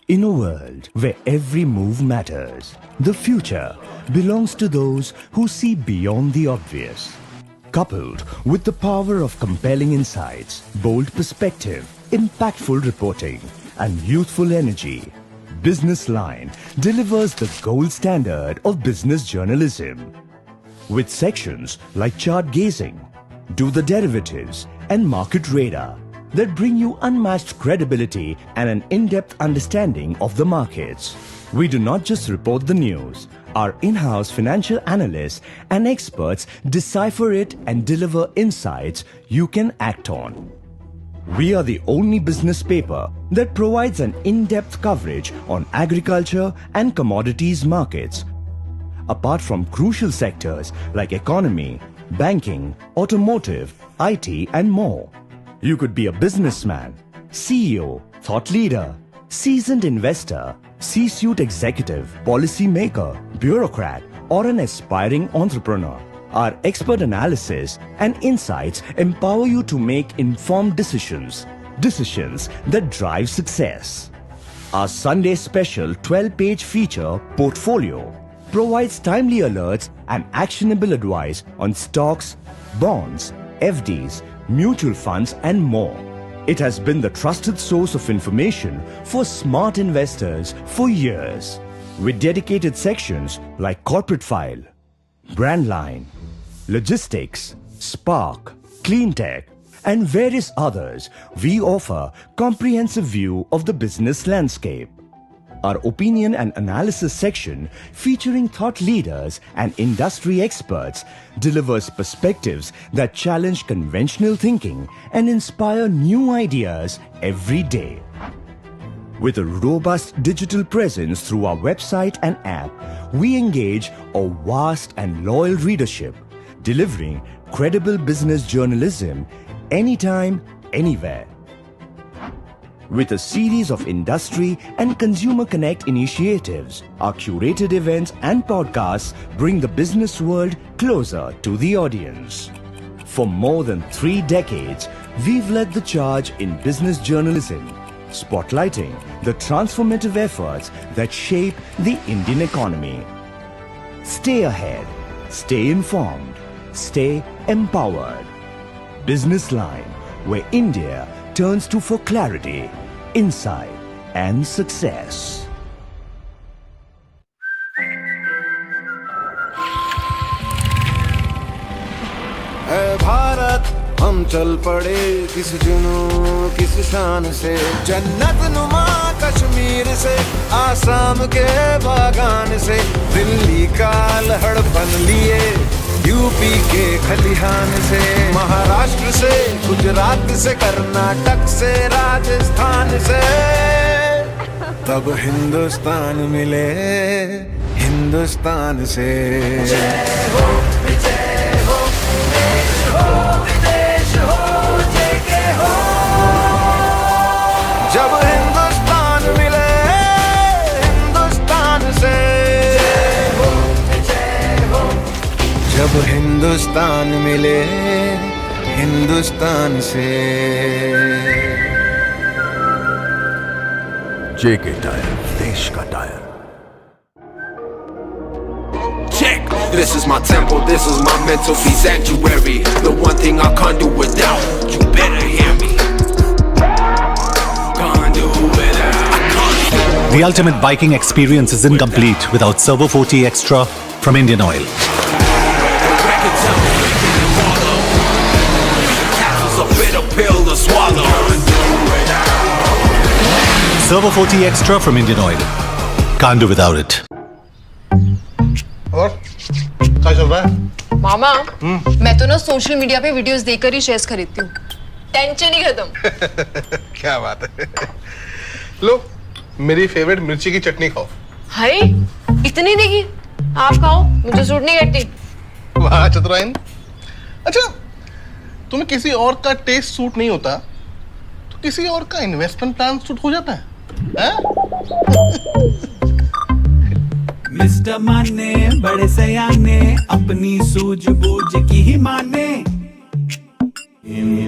In a world where every move matters, the future belongs to those who see beyond the obvious. Coupled with the power of compelling insights, bold perspective, impactful reporting, and youthful energy, BusinessLine delivers the gold standard of business journalism. With sections like chart gazing, do the derivatives, and market radar that bring you unmatched credibility and an in-depth understanding of the markets. We do not just report the news. Our in-house financial analysts and experts decipher it and deliver insights you can act on. We are the only business paper that provides an in-depth coverage on agriculture and commodities markets. Apart from crucial sectors like economy, banking, automotive, IT and more. You could be a businessman, CEO, thought leader, seasoned investor, C-suite executive, policy maker, bureaucrat, or an aspiring entrepreneur. Our expert analysis and insights empower you to make informed decisions that drive success. Our Sunday special 12-page feature portfolio provides timely alerts and actionable advice on stocks, bonds, FDs, mutual funds and more. It has been the trusted source of information for smart investors for years. With dedicated sections like Corporate File, Brand Line, Logistics, Spark, Clean Tech, and various others, we offer comprehensive view of the business landscape. Our opinion and analysis section, featuring thought leaders and industry experts, delivers perspectives that challenge conventional thinking and inspire new ideas every day. With a robust digital presence through our website and app, we engage a vast and loyal readership, delivering credible business journalism anytime, anywhere. With a series of industry and consumer connect initiatives, our curated events and podcasts bring the business world closer to the audience. For more than 3 decades, we've led the charge in business journalism, spotlighting the transformative efforts that shape the Indian economy. Stay ahead, stay informed, stay empowered. BusinessLine, where India turns to for clarity, insight and success. है भारत हम चल पड़े किस जुनून किस शान से, जन्नत नुमा कश्मीर से आसाम के बागान से, दिल्ली का लहड़पन लिए यूपी के खलिहान से, महाराष्ट्र से गुजरात से कर्नाटक से राजस्थान से, तब हिंदुस्तान मिले हिंदुस्तान से। जय हो विजय हो देश हो विदेश हो जय के हो। जब हिंदुस्तान मिले हिंदुस्तान से, जब हिंदुस्तान मिले हिंदुस्तान से। जेके टायर, देश का tyre. Check. This is my temple, this is my mental peace sanctuary. The one thing I can't do without, you better hear me. Can't do without, I can't. The ultimate biking experience is incomplete without Servo 40 Extra from Indian Oil. Servo 40 Extra from Indian Oil. Can't do without it. और क्या चल रहा है? मामा, मैं तो ना social media पे videos देखकर ही शेयर्स खरीदती हूँ। टेंशन ही खत्म। क्या बात है? लो, मेरी फेवरेट मिर्ची की चटनी खाओ। हाय, इतनी देगी? आप खाओ, मुझे सूट नहीं करती। वाह चतुराइन। अच्छा, तुम्हें किसी और का टेस्ट सूट नहीं होता, तो किसी और का इन्वेस्टमेंट प्लान सूट हो जाता है? मिस्टर माने बड़े सयाने अपनी सूझबूझ की ही माने।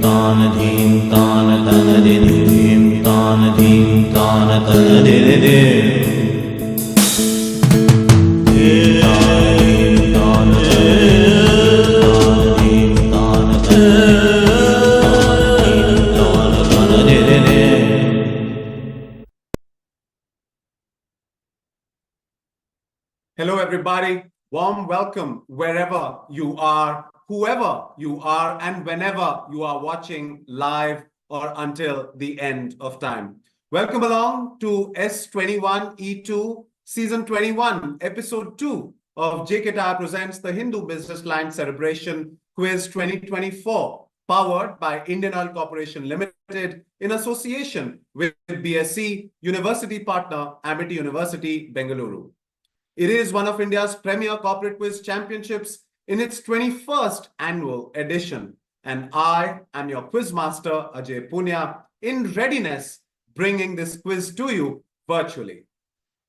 तान धीम तान तन दिन धीम तान Hello, everybody. Warm welcome wherever you are, whoever you are, and whenever you are watching live or until the end of time. Welcome along to S21E2 Season 21, Episode 2 of JK Tyre presents the Hindu Business Line Celebration Quiz 2024, powered by Indian Oil Corporation Limited in association with BSc University partner Amity University, Bengaluru. It is one of India's premier corporate quiz championships in its 21st annual edition. And I am your quiz master, Ajay Punya, in readiness, bringing this quiz to you virtually.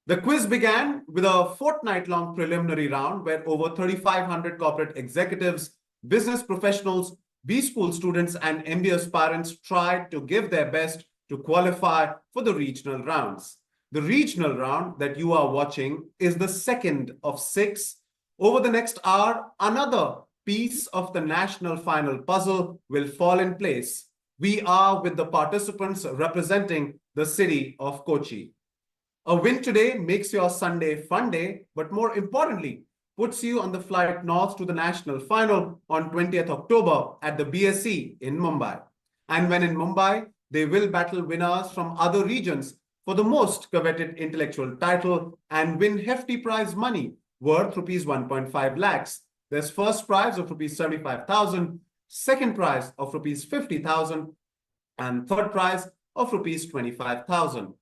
The quiz began with a fortnight-long preliminary round where over 3,500 corporate executives, business professionals, B-school students, and MBA aspirants tried to give their best to qualify for the regional rounds. The regional round that you are watching is the second of 6. Over the next hour, another piece of the national final puzzle will fall in place. We are with the participants representing the city of Kochi. A win today makes your Sunday fun day, but more importantly, puts you on the flight north to the national final on 20th October at the BSc in Mumbai. And when in Mumbai, they will battle winners from other regions for the most coveted intellectual title and win hefty prize money worth rupees 1.5 lakhs. There's first prize of rupees 75,000, second prize of rupees 50,000, and third prize of rupees 25,000.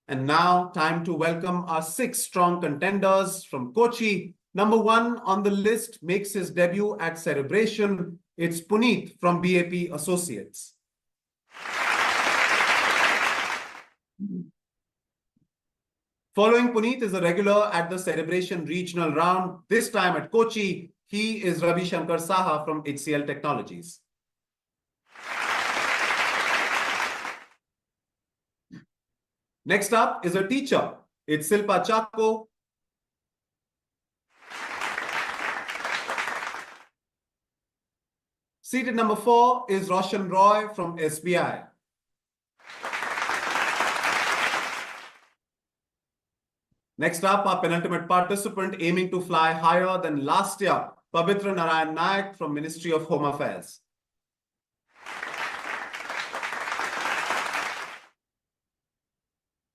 And now, time to welcome our 6 strong contenders from Kochi. Number 1 on the list makes his debut at Cerebration. It's Puneet from BAP Associates. Following Puneet is a regular at the Cerebration regional round, this time at Kochi. He is Ravi Shankar Saha from HCL Technologies. Next up is a teacher. It's Silpa Chako. Seated number 4 is Roshan Roy from SBI. Next up, our penultimate participant aiming to fly higher than last year, Pavitra Narayan Nayak from Ministry of Home Affairs.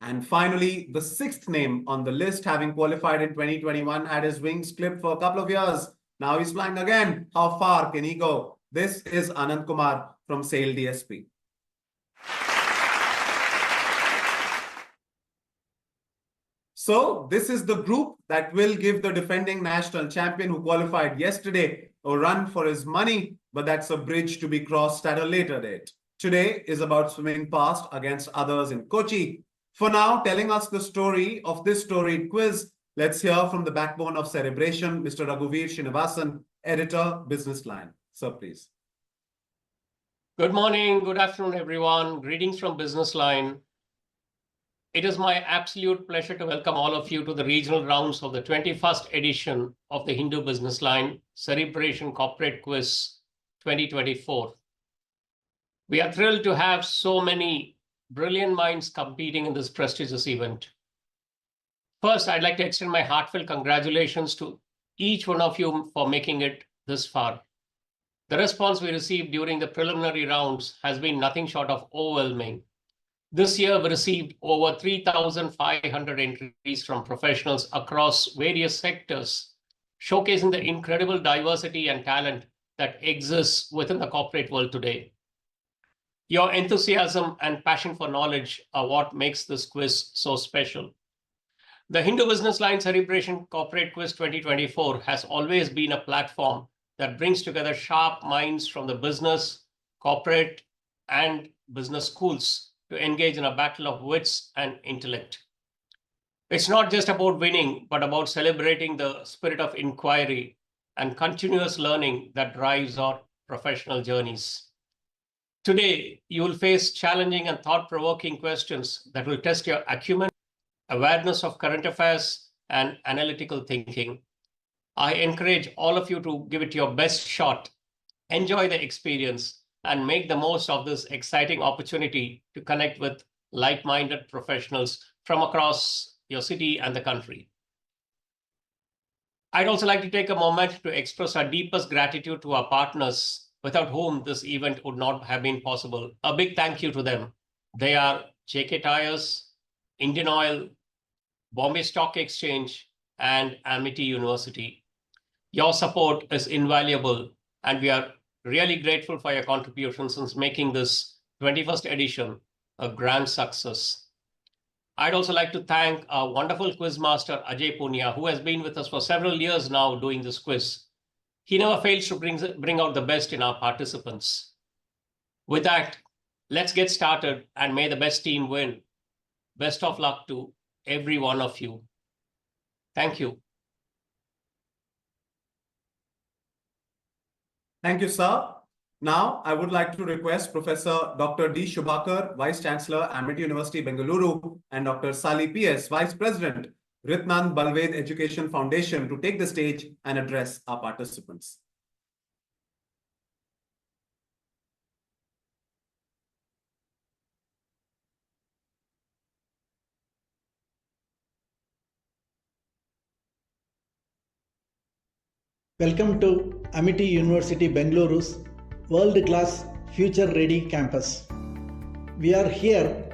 And finally, the 6th name on the list, having qualified in 2021, had his wings clipped for a couple of years. Now he's flying again. How far can he go? This is Anand Kumar from SAIL DSP. So this is the group that will give the defending national champion who qualified yesterday a run for his money, but that's a bridge to be crossed at a later date. Today is about swimming past against others in Kochi. For now, telling us the story of this storied quiz, let's hear from the backbone of Cerebration, Mr. Raghuveer Srinivasan, editor, BusinessLine. Sir, please. Good morning, good afternoon, everyone. Greetings from BusinessLine. It is my absolute pleasure to welcome all of you to the regional rounds of the 21st edition of the Hindu Business Line Cerebration Corporate Quiz 2024. We are thrilled to have so many brilliant minds competing in this prestigious event. First, I'd like to extend my heartfelt congratulations to each one of you for making it this far. The response we received during the preliminary rounds has been nothing short of overwhelming. This year, we received over 3,500 entries from professionals across various sectors, showcasing the incredible diversity and talent that exists within the corporate world today. Your enthusiasm and passion for knowledge are what makes this quiz so special. The Hindu Business Line Cerebration Corporate Quiz 2024 has always been a platform that brings together sharp minds from the business, corporate, and business schools to engage in a battle of wits and intellect. It's not just about winning, but about celebrating the spirit of inquiry and continuous learning that drives our professional journeys. Today, you will face challenging and thought-provoking questions that will test your acumen, awareness of current affairs, and analytical thinking. I encourage all of you to give it your best shot, enjoy the experience, and make the most of this exciting opportunity to connect with like-minded professionals from across your city and the country. I'd also like to take a moment to express our deepest gratitude to our partners, without whom this event would not have been possible. A big thank you to them. They are JK Tyres, Indian Oil, Bombay Stock Exchange, and Amity University. Your support is invaluable, and we are really grateful for your contributions in making this 21st edition a grand success. I'd also like to thank our wonderful quizmaster, Ajay Punia, who has been with us for several years now doing this quiz. He never fails to bring out the best in our participants. With that, let's get started, and may the best team win. Best of luck to every one of you. Thank you. Thank you, sir. Now, I would like to request Professor Dr. D. Shubhakar, Vice Chancellor, Amity University, Bengaluru, and Dr. Sali P.S., Vice President, Ritnand Balved Education Foundation, to take the stage and address our participants. Welcome to Amity University Bengaluru's world-class future-ready campus. We are here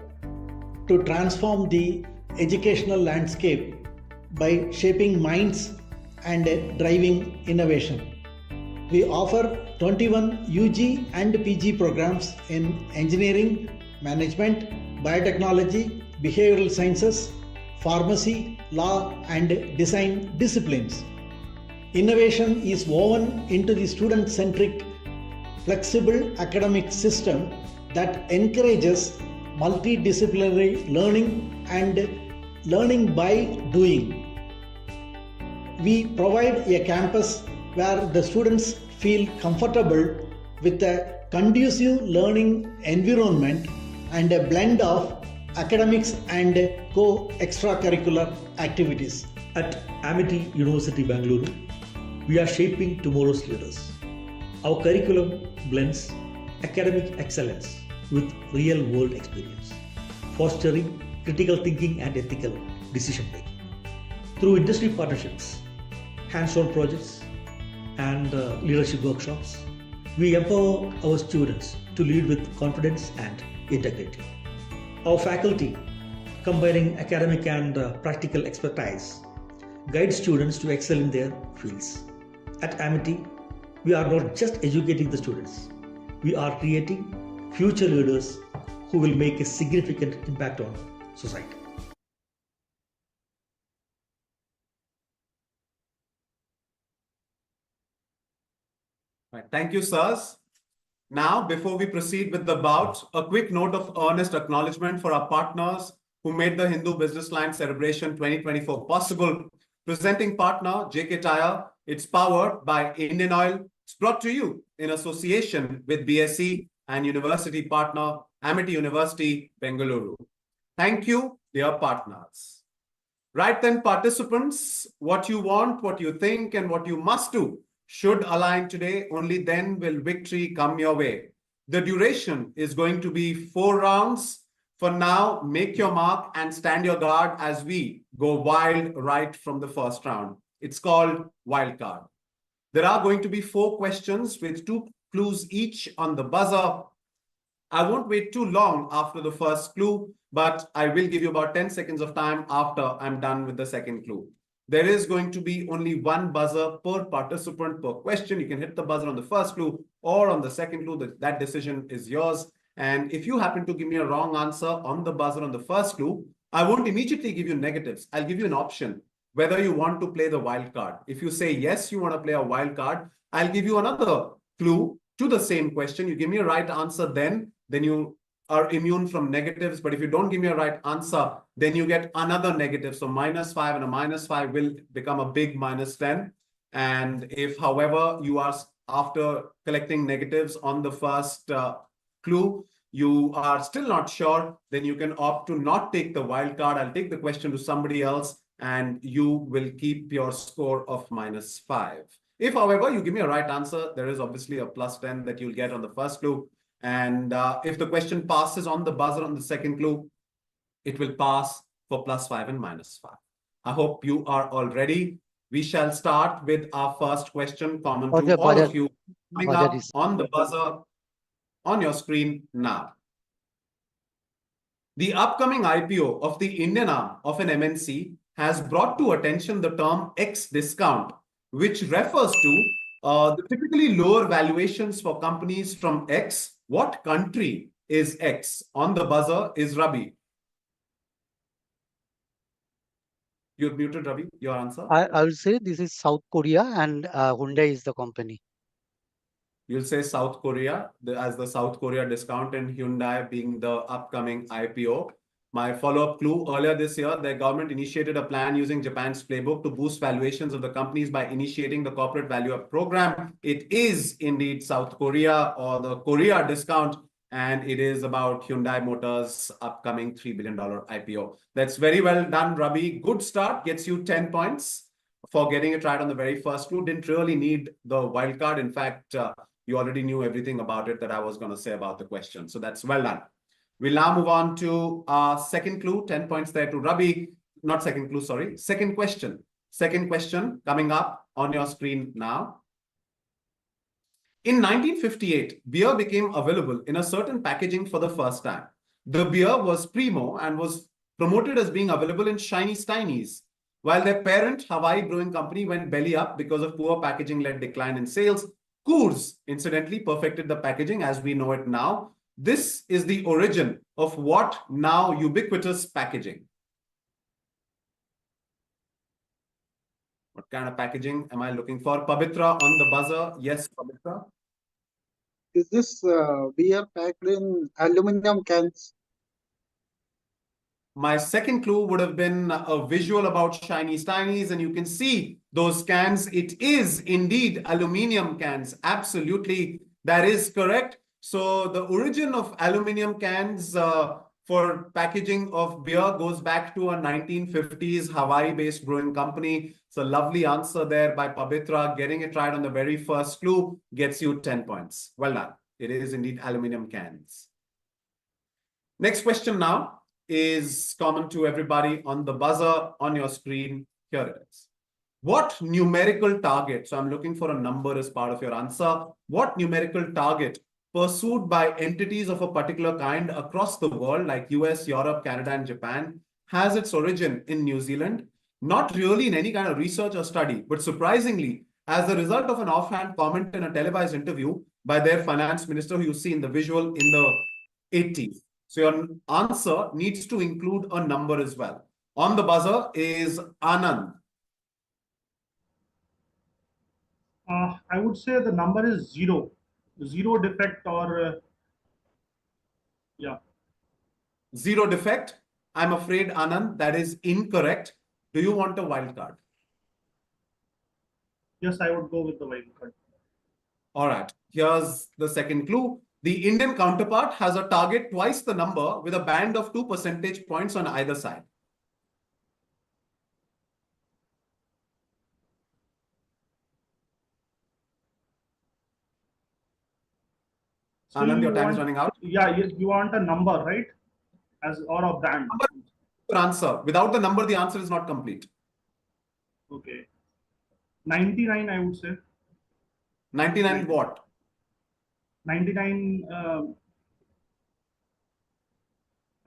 to transform the educational landscape by shaping minds and driving innovation. We offer 21 UG and PG programs in engineering, management, biotechnology, behavioral sciences, pharmacy, law, and design disciplines. Innovation is woven into the student-centric, flexible academic system that encourages multidisciplinary learning and learning by doing. We provide a campus where the students feel comfortable with a conducive learning environment and a blend of academics and co-extracurricular activities. At Amity University Bengaluru, we are shaping tomorrow's leaders. Our curriculum blends academic excellence with real-world experience, fostering critical thinking and ethical decision-making. Through industry partnerships, hands-on projects, and leadership workshops, we empower our students to lead with confidence and integrity. Our faculty, combining academic and practical expertise, guide students to excel in their fields. At Amity, we are not just educating the students, we are creating future leaders who will make a significant impact on society. Right. Thank you, sirs. Now, before we proceed with the bout, a quick note of earnest acknowledgement for our partners who made the Hindu BusinessLine Cerebration 2024 possible. Presenting partner, JK Tyre. It's powered by Indian Oil. It's brought to you in association with BSc and university partner, Amity University, Bengaluru. Thank you, dear partners. Right then, participants, what you want, what you think, and what you must do should align today. Only then will victory come your way. The duration is going to be 4 rounds. For now, make your mark and stand your guard as we go wild right from the first round. It's called wild card. There are going to be 4 questions with 2 clues each on the buzzer. I won't wait too long after the first clue, but I will give you about 10 seconds of time after I'm done with the second clue. There is going to be only 1 buzzer per participant per question. You can hit the buzzer on the first clue or on the second clue. That decision is yours. And if you happen to give me a wrong answer on the buzzer on the first clue, I won't immediately give you negatives. I'll give you an option whether you want to play the wild card. If you say yes, you want to play a wild card, I'll give you another clue to the same question. You give me a right answer, then you are immune from negatives. But if you don't give me a right answer, then you get another negative. So -5 and a -5 will become a big -10. And if, however, you are after collecting negatives on the first clue. You are still not sure, then you can opt to not take the wild card. I'll take the question to somebody else and you will keep your score of -5. If, however, you give me a right answer, there is obviously a +10 that you'll get on the first clue. And if the question passes on the buzzer on the second clue, it will pass for +5 and -5. I hope you are all ready. We shall start with our first question, common to all of you, coming up on the buzzer on your screen now. The upcoming IPO of the Indian arm of an MNC has brought to attention the term X discount, which refers to the typically lower valuations for companies from X. What country is X? On the buzzer is Ravi. You're muted, Ravi. Your answer? I will say this is South Korea and Hyundai is the company. You'll say South Korea as the South Korea discount and Hyundai being the upcoming IPO. My follow-up clue: earlier this year, the government initiated a plan using Japan's playbook to boost valuations of the companies by initiating the corporate value up program. It is indeed South Korea or the Korea discount, and it is about Hyundai Motors' upcoming $3 billion IPO. That's very well done, Ravi. Good start, gets you 10 points for getting it right on the very first clue. Didn't really need the wild card. In fact, you already knew everything about it that I was going to say about the question. So that's well done. We'll now move on to our second clue. 10 points there to Ravi. Not second clue, sorry. Second question. Second question coming up on your screen now. In 1958, beer became available in a certain packaging for the first time. The beer was Primo and was promoted as being available in shiny steinies, while their parent Hawaii Brewing Company went belly up because of poor packaging-led decline in sales. Coors, incidentally, perfected the packaging as we know it now. This is the origin of what now ubiquitous packaging? What kind of packaging am I looking for? Pavitra on the buzzer. Yes, Pavitra. Is this beer packed in aluminum cans? My second clue would have been a visual about shiny steinies, and you can see those cans. It is indeed aluminium cans. Absolutely, that is correct. So the origin of aluminium cans for packaging of beer goes back to a 1950s Hawaii-based brewing company. It's a lovely answer there by Pavitra. Getting it right on the very first clue gets you 10 points. Well done. It is indeed aluminium cans. Next question now is common to everybody on the buzzer on your screen. Here it is. What numerical target, so I'm looking for a number as part of your answer, what numerical target pursued by entities of a particular kind across the world like US, Europe, Canada, and Japan has its origin in New Zealand? Not really in any kind of research or study, but surprisingly, as a result of an offhand comment in a televised interview by their finance minister, who you see in the visual in the 80s. So your answer needs to include a number as well. On the buzzer is Anand. I would say the number is 0. 0 defect or yeah. 0 defect. I'm afraid, Anand, that is incorrect. Do you want a wild card? Yes, I would go with the wild card. All right. Here's the second clue. The Indian counterpart has a target twice the number with a band of 2 percentage points on either side. So Anand, your time is running out. Yeah, you want a number, right? As or a brand. Answer. Without the number, the answer is not complete. Okay. 99, I would say. 99 what? 99.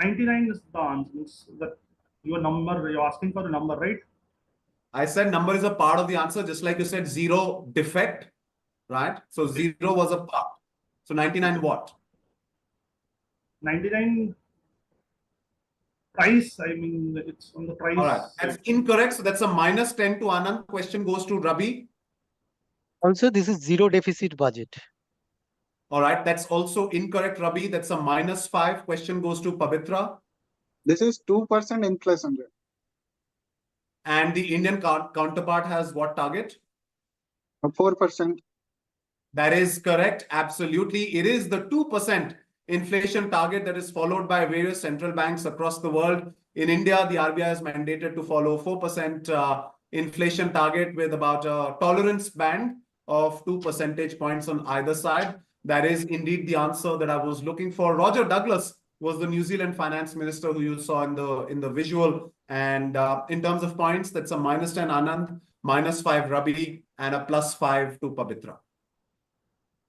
99 is the answer. It's that your number. You're asking for the number, right? I said number is a part of the answer, just like you said 0 defect, right? So 0 was a part. So 99 what? 99 price. I mean, it's on the price. All right. That's incorrect. So that's a -10 to Anand. Question goes to Ravi. Also, this is zero deficit budget. All right. That's also incorrect, Ravi. That's a -5. Question goes to Pavitra. This is 2% inflation rate. And the Indian counterpart has what target? 4%. That is correct. Absolutely. It is the 2% inflation target that is followed by various central banks across the world. In India, the RBI is mandated to follow 4% inflation target with about a tolerance band of 2 percentage points on either side. That is indeed the answer that I was looking for. Roger Douglas was the New Zealand finance minister who you saw in the visual. And in terms of points, that's a -10 Anand, -5 Rabi, and a +5 to Pavitra.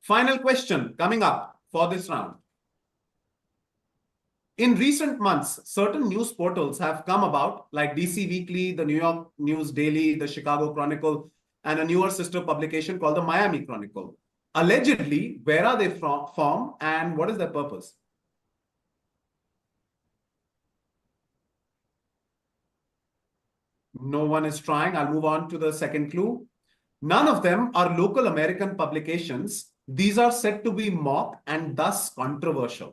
Final question coming up for this round. In recent months, certain news portals have come about, like DC Weekly, the New York News Daily, the Chicago Chronicle, and a newer sister publication called the Miami Chronicle. Allegedly, where are they from and what is their purpose? No one is trying. I'll move on to the second clue. None of them are local American publications. These are said to be mock and thus controversial.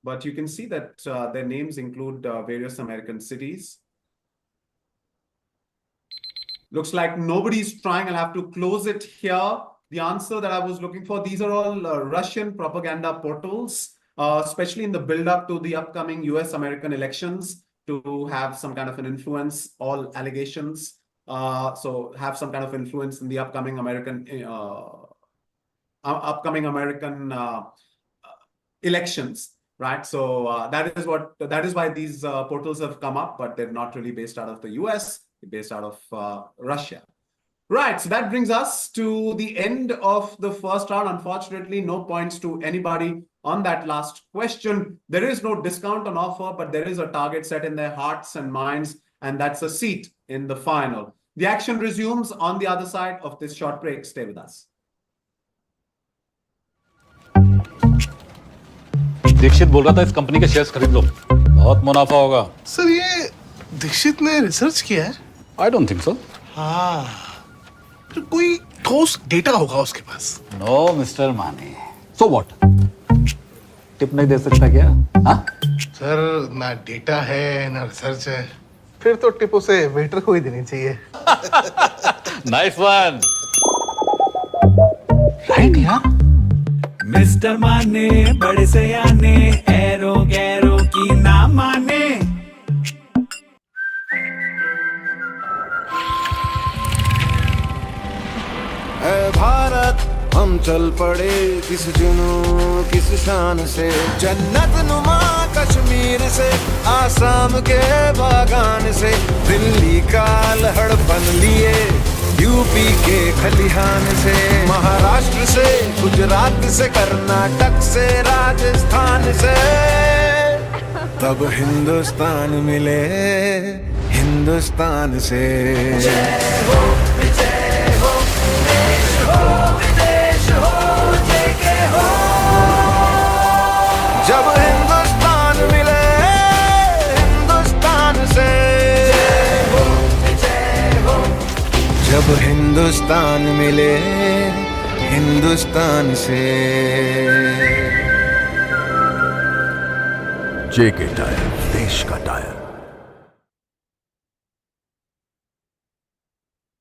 But you can see that their names include various American cities. Looks like nobody's trying. I'll have to close it here. The answer that I was looking for, these are all Russian propaganda portals, especially in the build-up to the upcoming US-American elections, to have some kind of an influence, all allegations. So have some kind of influence in the upcoming American elections. Right, so that is why these portals have come up, but they're not really based out of the US, they're based out of Russia. Right, so that brings us to the end of the first round. Unfortunately, no points to anybody on that last question. There is no discount on offer, but there is a target set in their hearts and minds, and that's a seat in the final. The action resumes on the other side of this short break. Stay with us. Dixit बोल रहा था इस company के shares खरीद लो, बहुत मुनाफा होगा। Sir ये दीक्षित ने रिसर्च किया है? I don't think so. हाँ, फिर कोई ठोस डेटा होगा उसके पास। नो मिस्टर माने। So what? टिप नहीं दे सकता क्या? हाँ? सर ना डेटा है ना रिसर्च है, फिर तो टिप उसे वेटर को ही देनी चाहिए। Nice one. राइट यार। मिस्टर माने बड़े सयाने, एरो गैरो की ना माने। ऐ भारत हम चल पड़े किस जुनून किस शान से, जन्नत नुमा कश्मीर से, आसाम के बागान से, दिल्ली का लहड़पन लिए यूपी के खलिहान से, महाराष्ट्र से, गुजरात से, कर्नाटक से, राजस्थान से, तब हिंदुस्तान मिले हिंदुस्तान से। जय हो विजय हो, देश हो विदेश हो, जय के हो। जब हिंदुस्तान मिले हिंदुस्तान से, जब हिंदुस्तान मिले हिंदुस्तान से। जेके टायर, देश का tyre.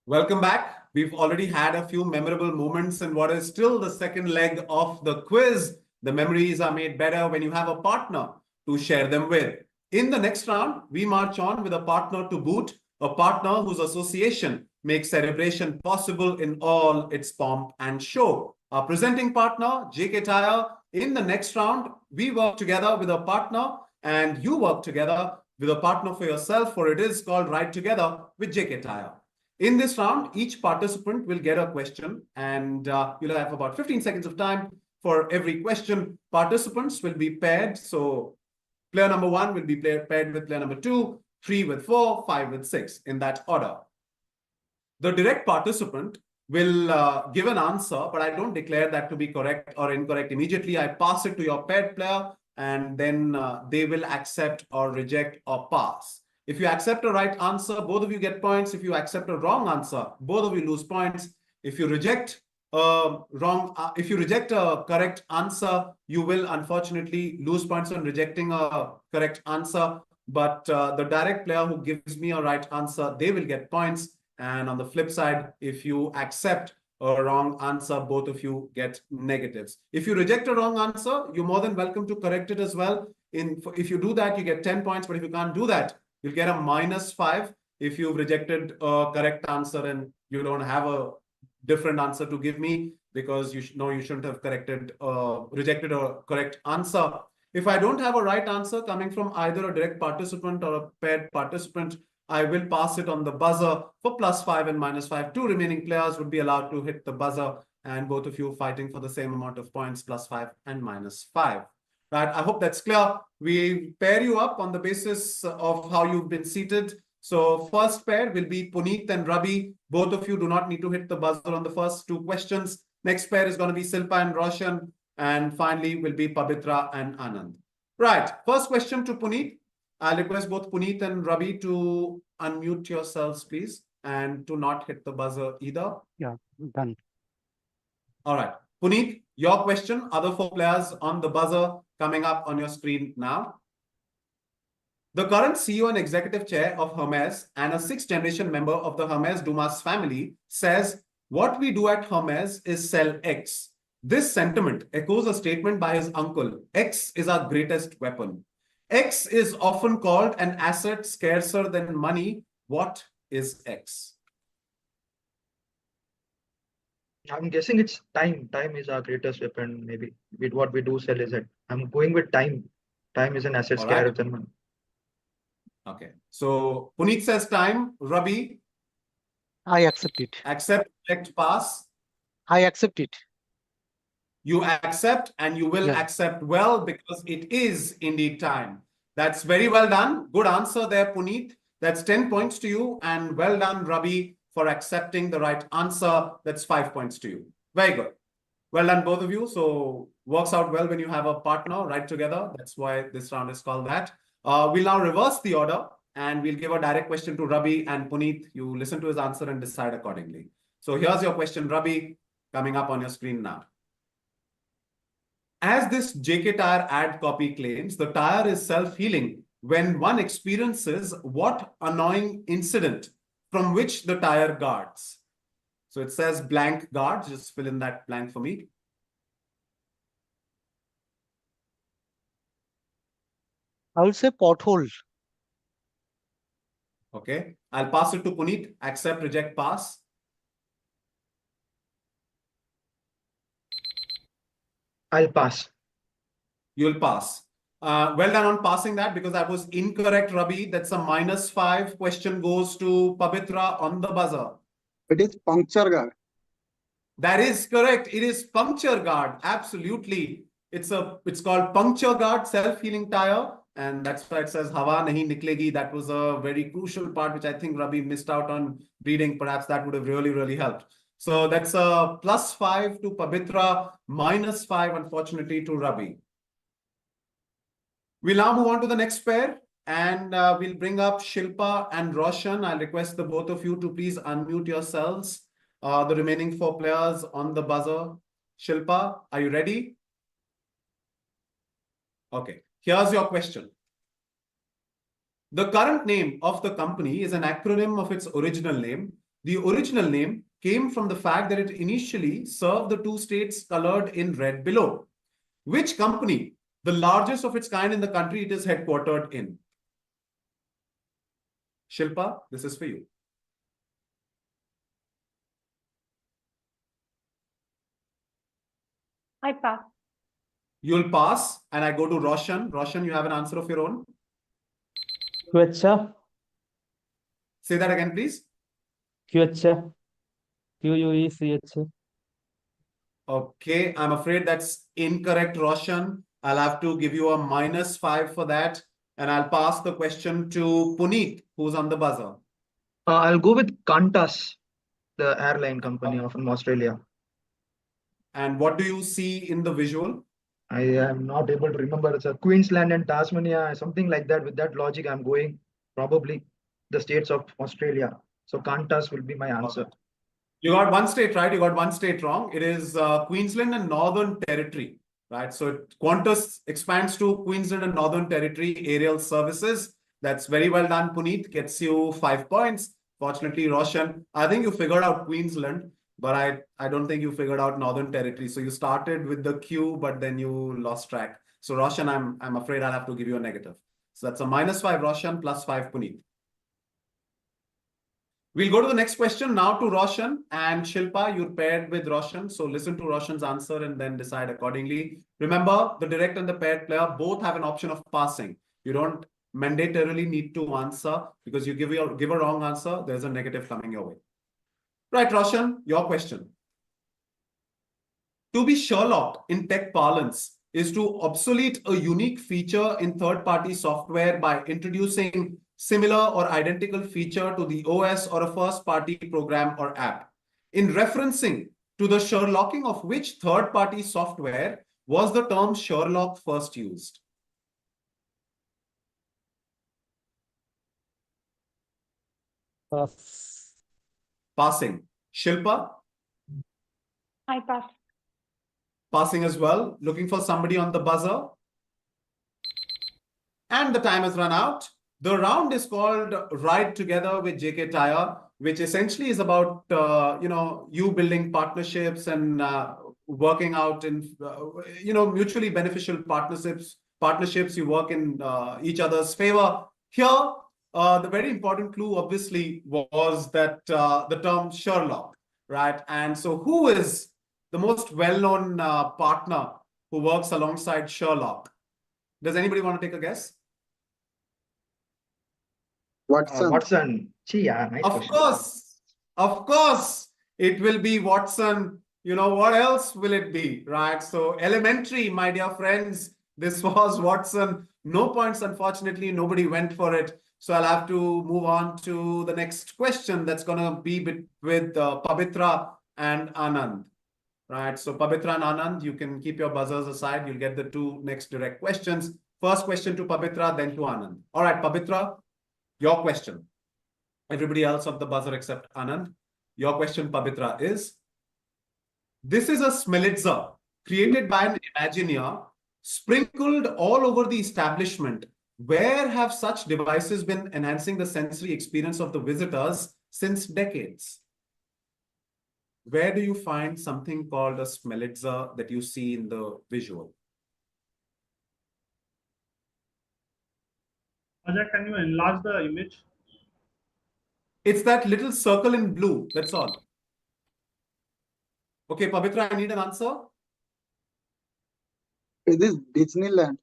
Welcome back. We've already had a few memorable moments in what is still the second leg of the quiz. The memories are made better when you have a partner to share them with. In the next round, we march on with a partner to boot, a partner whose association makes Cerebration possible in all its pomp and show. Our presenting partner, JK Tyre. In the next round, we work together with a partner and you work together with a partner for yourself, for it is called Ride Together with JK Tyre. In this round, each participant will get a question and you'll have about 15 seconds of time for every question. Participants will be paired. So player number 1 will be paired with player number 2, 3 with 4, 5 with 6 in that order. The direct participant will give an answer, but I don't declare that to be correct or incorrect immediately. I pass it to your paired player and then they will accept or reject or pass. If you accept a right answer, both of you get points. If you accept a wrong answer, both of you lose points. If you reject a correct answer, you will unfortunately lose points on rejecting a correct answer. But the direct player who gives me a right answer, they will get points. And on the flip side, if you accept a wrong answer, both of you get negatives. If you reject a wrong answer, you're more than welcome to correct it as well. If you do that, you get 10 points, but if you can't do that, you'll get a -5 if you've rejected a correct answer and you don't have a different answer to give me, because you shouldn't have rejected a correct answer. If I don't have a right answer coming from either a direct participant or a paired participant, I will pass it on the buzzer for +5 and -5. Two remaining players would be allowed to hit the buzzer, and both of you fighting for the same amount of points, +5 and -5. Right, I hope that's clear. We pair you up on the basis of how you've been seated. So first pair will be Puneet and Ravi. Both of you do not need to hit the buzzer on the first two questions. Next pair is going to be Silpa and Roshan. And finally will be Pavitra and Anand. Right, first question to Puneet. I'll request both Puneet and Ravi to unmute yourselves, please, and to not hit the buzzer either. Yeah, done. All right, Puneet, your question. Other four players on the buzzer coming up on your screen now. The current CEO and executive chair of Hermes and a sixth generation member of the Hermes Dumas family says, "What we do at Hermes is sell X." This sentiment echoes a statement by his uncle, "X is our greatest weapon." X is often called an asset scarcer than money. What is X? I'm guessing it's time. Time is our greatest weapon, maybe. With what we do sell is it. I'm going with time. Time is an asset scarcer than money. Okay. So Puneet says time. Ravi? I accept it. Accept, reject, pass? I accept it. You accept, and you will accept well, because it is indeed time. That's very well done. Good answer there, Puneet. That's 10 points to you, and well done, Ravi, for accepting the right answer. That's 5 points to you. Very good. Well done, both of you. So works out well when you have a partner right together. That's why this round is called that. We'll now reverse the order, and we'll give a direct question to Ravi and Puneet. You listen to his answer and decide accordingly. So here's your question, Ravi, coming up on your screen now. As this JK Tyre ad copy claims, the tire is self-healing when one experiences what annoying incident from which the tire guards? So it says blank guard. Just fill in that blank for me. I will say pothole. Okay. I'll pass it to Puneet. Accept, reject, pass. I'll pass. You'll pass. Well done on passing that, because that was incorrect, Ravi. That's a -5. Question goes to Pavitra on the buzzer. It is puncture guard. That is correct. It is puncture guard. Absolutely. It's called puncture guard, self-healing tire. And that's why it says Hawa nahi niklegi. That was a very crucial part, which I think Ravi missed out on reading. Perhaps that would have really, really helped. So that's a +5 to Pavitra, -5, unfortunately, to Ravi. We'll now move on to the next pair, and we'll bring up Shilpa and Roshan. I'll request the both of you to please unmute yourselves. The remaining four players on the buzzer. Shilpa, are you ready? Okay, here's your question. The current name of the company is an acronym of its original name. The original name came from the fact that it initially served the two states colored in red below. Which company, the largest of its kind in the country, it is headquartered in? Shilpa, this is for you. I pass. You'll pass, and I go to Roshan. Roshan, you have an answer of your own? QHA. Say that again, please. QHA. QUECHA. Okay, I'm afraid that's incorrect, Roshan. I'll have to give you a -5 for that. And I'll pass the question to Puneet, who's on the buzzer. I'll go with Qantas, the airline company from Australia. And what do you see in the visual? I am not able to remember. It's a Queensland and Tasmania, something like that. With that logic, I'm going probably the states of Australia. So Qantas will be my answer. Okay. You got one state right. You got one state wrong. It is Queensland and Northern Territory, right? So Qantas expands to Queensland and Northern Territory aerial services. That's very well done, Puneet. Gets you 5 points. Fortunately, Roshan, I think you figured out Queensland. but I don't think you figured out Northern Territory. So you started with the Q, but then you lost track. So Roshan, I'm afraid I'll have to give you a negative. So that's a -5 Roshan, +5 Puneet. We'll go to the next question now to Roshan and Shilpa. You're paired with Roshan, so listen to Roshan's answer and then decide accordingly. Remember, the direct and the paired player both have an option of passing. You don't mandatorily need to answer, because you give a wrong answer, there's a negative coming your way. Right, Roshan, your question. To be Sherlock in tech parlance is to obsolete a unique feature in third-party software by introducing similar or identical feature to the OS or a first-party program or app. In referencing to the Sherlocking of which third-party software was the term Sherlock first used? Pass. Passing. Shilpa? I pass. Passing as well. Looking for somebody on the buzzer. And the time has run out. The round is called Ride Together with JK Tyre, which essentially is about, you building partnerships and working out in, mutually beneficial partnerships. You work in each other's favor. Here, the very important clue, obviously, was that the term Sherlock, right? And so who is the most well-known partner who works alongside Sherlock? Does anybody want to take a guess? Watson. Watson. Gee, yeah, nice question. Of course, it will be Watson. You know, what else will it be, right? So elementary, my dear friends, this was Watson. No points, unfortunately, nobody went for it. So I'll have to move on to the next question. That's going to be with Pabitra and Anand, right? So Pabitra and Anand, you can keep your buzzers aside. You'll get the two next direct questions. First question to Pabitra, then to Anand. All right, Pabitra, your question. Everybody else of the buzzer except Anand. Your question, Pabitra, is: this is a Smelitzer created by an Imagineer, sprinkled all over the establishment. Where have such devices been enhancing the sensory experience of the visitors since decades? Where do you find something called a Smelitzer that you see in the visual? Ajay, can you enlarge the image? It's that little circle in blue, that's all. Okay, Pabitra, I need an answer. It is Disneyland.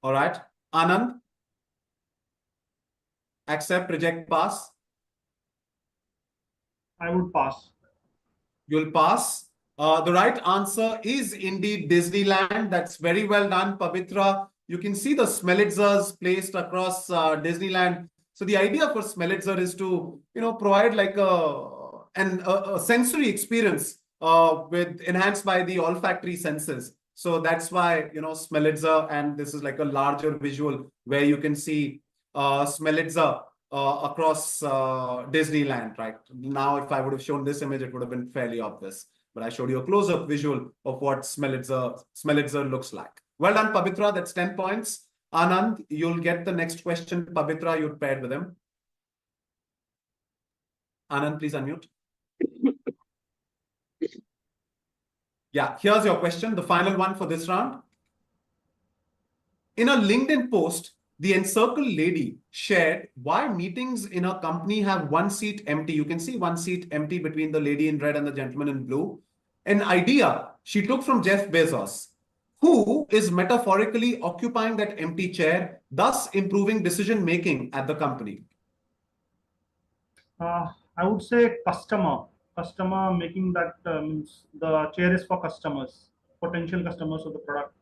All right. Anand? Accept, reject, pass? I would pass. You'll pass. The right answer is indeed Disneyland. That's very well done, Pabitra. You can see the Smelitzers placed across Disneyland. So the idea for Smelitzer is to, provide like a sensory experience with enhanced by the olfactory senses. So that's why, Smelitzer, and this is like a larger visual where you can see Smelitzer across Disneyland, right? Now, if I would have shown this image, it would have been fairly obvious. But I showed you a close-up visual of what Smelitzer looks like. Well done, Pabitra. That's 10 points. Anand, you'll get the next question. Pabitra, you're paired with him. Anand, please unmute. Yeah, here's your question, the final one for this round. In a LinkedIn post, the encircled lady shared why meetings in her company have one seat empty. You can see one seat empty between the lady in red and the gentleman in blue. An idea she took from Jeff Bezos, who is metaphorically occupying that empty chair, thus improving decision-making at the company. I would say customer. Customer making that means the chair is for customers, potential customers of the product.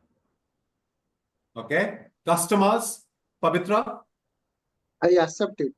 Okay. Customers, Pabitra? I accept it.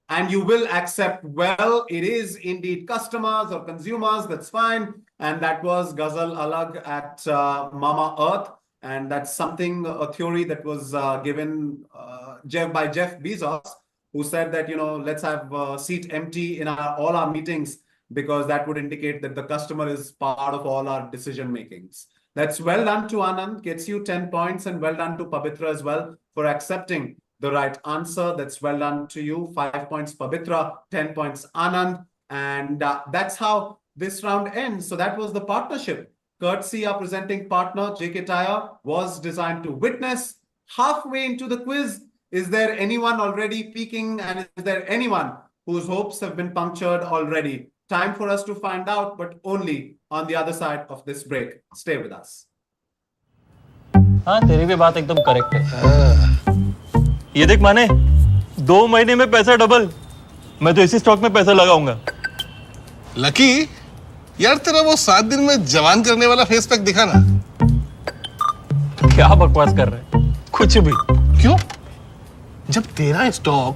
And you will accept, well, it is indeed customers or consumers, that's fine. And that was Ghazal Alag at Mama Earth. And that's something, a theory that was given by Jeff Bezos, who said that, let's have a seat empty in all our meetings, because that would indicate that the customer is part of all our decision makings. That's well done to Anand, gets you 10 points, and well done to Pabitra as well for accepting the right answer. That's well done to you. 5 points, Pabitra, 10 points, Anand. And that's how this round ends. So that was the partnership. Courtesy, our presenting partner, JK Tyre, was designed to witness. Halfway into the quiz, is there anyone already peeking? And is there anyone whose hopes have been punctured already? Time for us to find out, but only on the other side of this break. Stay with us. हाँ तेरी भी बात एकदम correct है। ये देख माने 2 महीने में पैसा डबल। मैं तो इसी स्टॉक में पैसा लगाऊंगा। लकी यार तेरा वो 7 दिन में जवान करने वाला फेस पैक दिखा ना। क्या बकवास कर रहे हैं? कुछ भी। क्यों? जब तेरा स्टॉक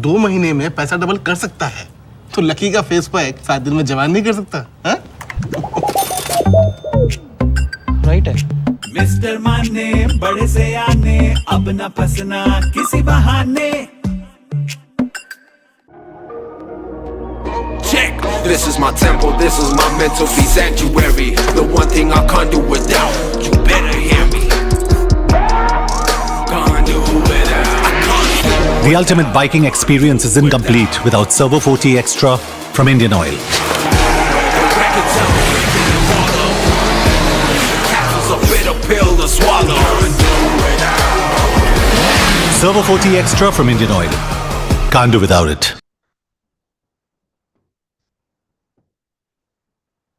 2 महीने में पैसा डबल कर सकता है तो लकी का फेस पैक 7 दिन में जवान नहीं कर सकता? राइट है। मिस्टर माने बड़े से आने अब न फंसना किसी बहाने। Check, this is my temple, this is my mental be sanctuary. The one thing I can't do without, you better hear me. Can't do without. The ultimate biking experience is incomplete without Servo 40 Extra from Indian Oil. Castle's a bitter pill to swallow. Servo 40 Extra from Indian Oil. Can't do without it.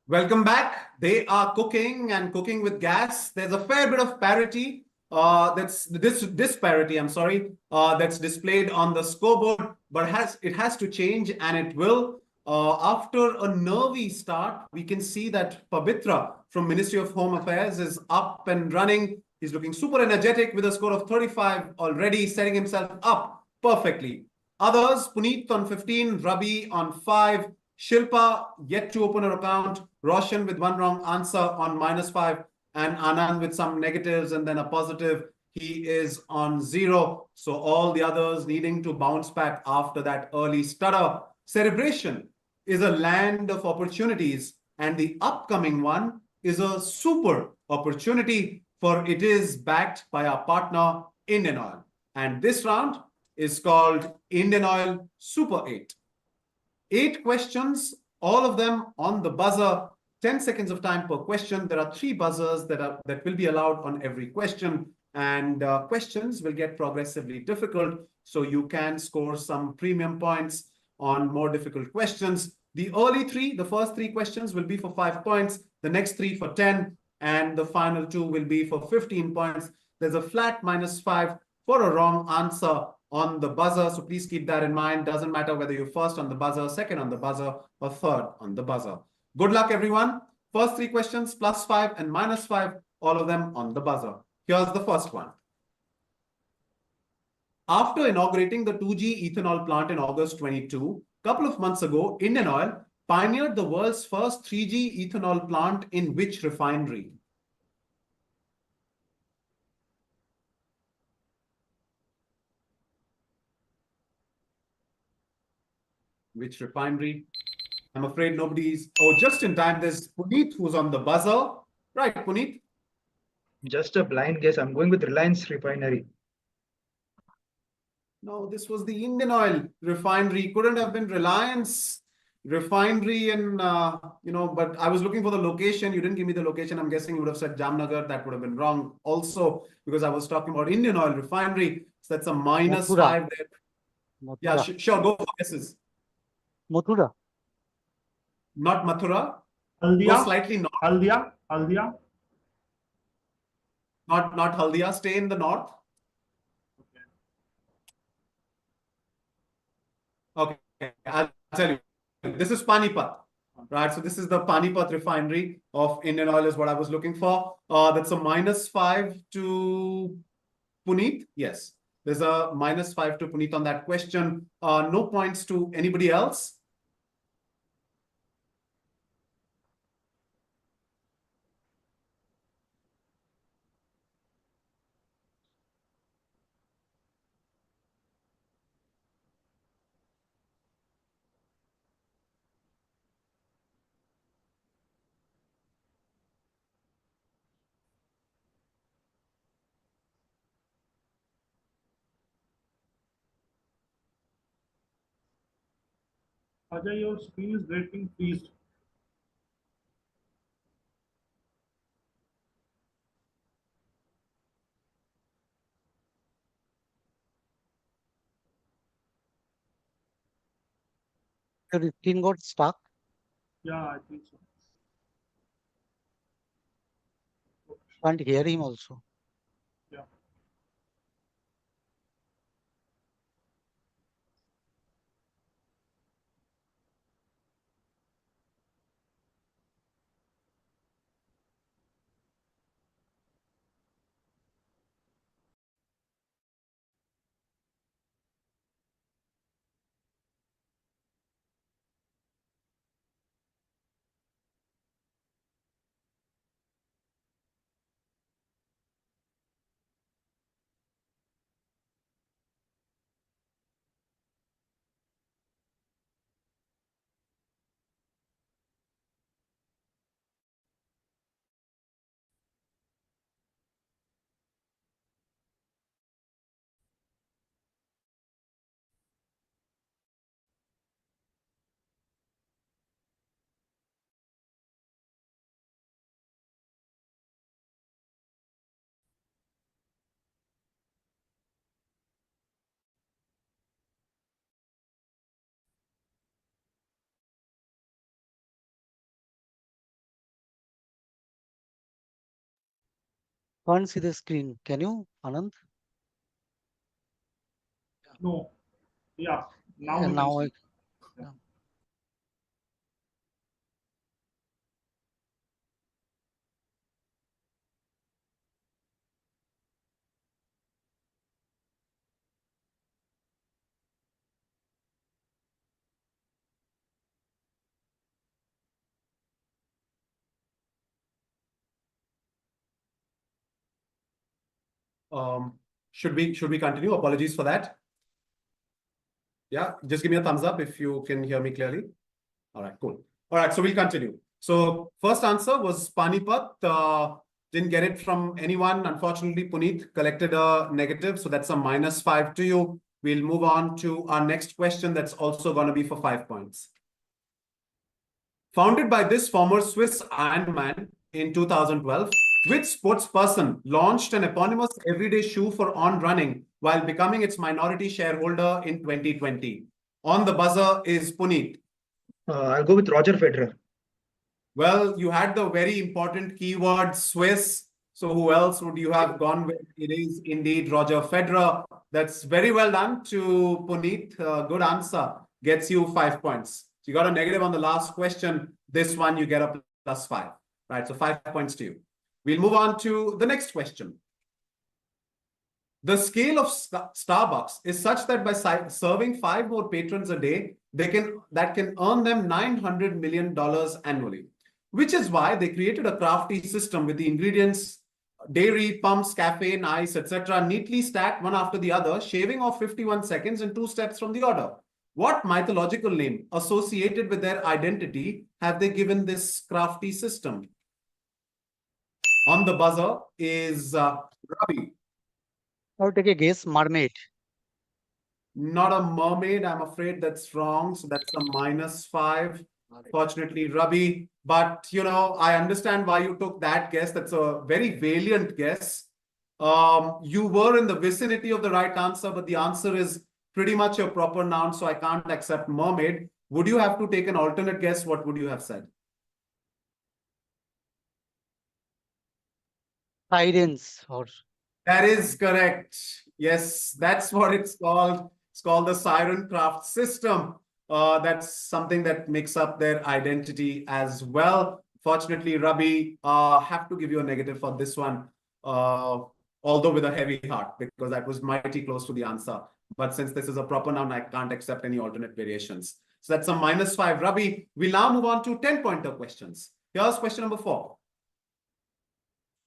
Welcome back. They are cooking and cooking with gas. There's a fair bit of parity. That's this disparity. I'm sorry. That's displayed on the scoreboard, but it has to change, and it will. After a nervy start, we can see that Pavitra from Ministry of Home Affairs is up and running. He's looking super energetic with a score of 35 already, setting himself up perfectly. Others, Puneet on 15, Rabi on 5, Shilpa yet to open her account, Roshan with 1 wrong answer on -5, and Anand with some negatives and then a positive. He is on 0. So all the others needing to bounce back after that early stutter. Cerebration is a land of opportunities, and the upcoming one is a super opportunity, for it is backed by our partner Indian Oil. And this round is called Indian Oil Super 8. 8 questions, all of them on the buzzer. 10 seconds of time per question. There are 3 buzzers that will be allowed on every question, and questions will get progressively difficult, so you can score some premium points on more difficult questions. The first 3 questions will be for 5 points, the next 3 for 10, and the final 2 will be for 15 points. There's a flat -5 for a wrong answer on the buzzer, so please keep that in mind. Doesn't matter whether you're first on the buzzer, second on the buzzer, or third on the buzzer. Good luck, everyone. First 3 questions, +5 and -5, all of them on the buzzer. Here's the first one. After inaugurating the 2G ethanol plant in August 22, a couple of months ago, Indian Oil pioneered the world's first 3G ethanol plant in which refinery? Which refinery? I'm afraid nobody's... Oh, just in time, there's Puneet who's on the buzzer. Right, Puneet? Just a blind guess. I'm going with Reliance Refinery. No, this was the Indian Oil refinery. Couldn't have been Reliance Refinery and, but I was looking for the location. You didn't give me the location. I'm guessing you would have said Jamnagar. That would have been wrong also, because I was talking about Indian Oil Refinery. So that's a -5 there. Mathura. Yeah, sure. Go for guesses. Mathura. Not Mathura. Haldia. Go slightly north. Haldia. Not Haldia. Stay in the north. Okay, I'll tell you. This is Panipat, right? So this is the Panipat refinery of Indian Oil is what I was looking for. That's a -5 to Puneet. Yes, there's a -5 to Puneet on that question. No points to anybody else. Ajay, your screen is getting freezed. Your screen got stuck. Yeah, I think so. Can't hear him also. Yeah. Can't see the screen. Can you, Anand? No. Yeah. Now Yeah, we can now see. Should we continue? Apologies for that. Yeah, just give me a thumbs up if you can hear me clearly. All right, cool. All right, so we'll continue. So first answer was Panipat. Didn't get it from anyone. Unfortunately, Puneet collected a negative, so that's a -5 to you. We'll move on to our next question that's also going to be for 5 points. Founded by this former Swiss Ironman in 2012, which sports person launched an eponymous everyday shoe for on running while becoming its minority shareholder in 2020? On the buzzer is Puneet. I'll go with Roger Federer. Well, you had the very important keyword Swiss. So who else would you have gone with? It is indeed Roger Federer. That's very well done to Puneet. Good answer. Gets you 5 points. So you got a negative on the last question. This one you get a +5. Right, so 5 points to you. We'll move on to the next question. The scale of Starbucks is such that by serving 5 more patrons a day, that can earn them $900 million annually. Which is why they created a crafty system with the ingredients, dairy, pumps, caffeine, ice, etc. neatly stacked one after the other, shaving off 51 seconds in 2 steps from the order. What mythological name associated with their identity have they given this crafty system? On the buzzer is Ravi. I'll take a guess. Mermaid. Not a mermaid. I'm afraid that's wrong. So that's a -5. Fortunately, Ravi. But, you know, I understand why you took that guess. That's a very valiant guess. You were in the vicinity of the right answer, but the answer is pretty much a proper noun, so I can't accept mermaid. Would you have to take an alternate guess? What would you have said? Sirens or That is correct. Yes, that's what it's called. It's called the Siren Craft system. That's something that makes up their identity as well. Fortunately, Rabi, have to give you a negative for this one, although with a heavy heart, because that was mighty close to the answer. But since this is a proper noun, I can't accept any alternate variations. So that's a -5. Rabi, we'll now move on to 10-pointer questions. Here's question number 4.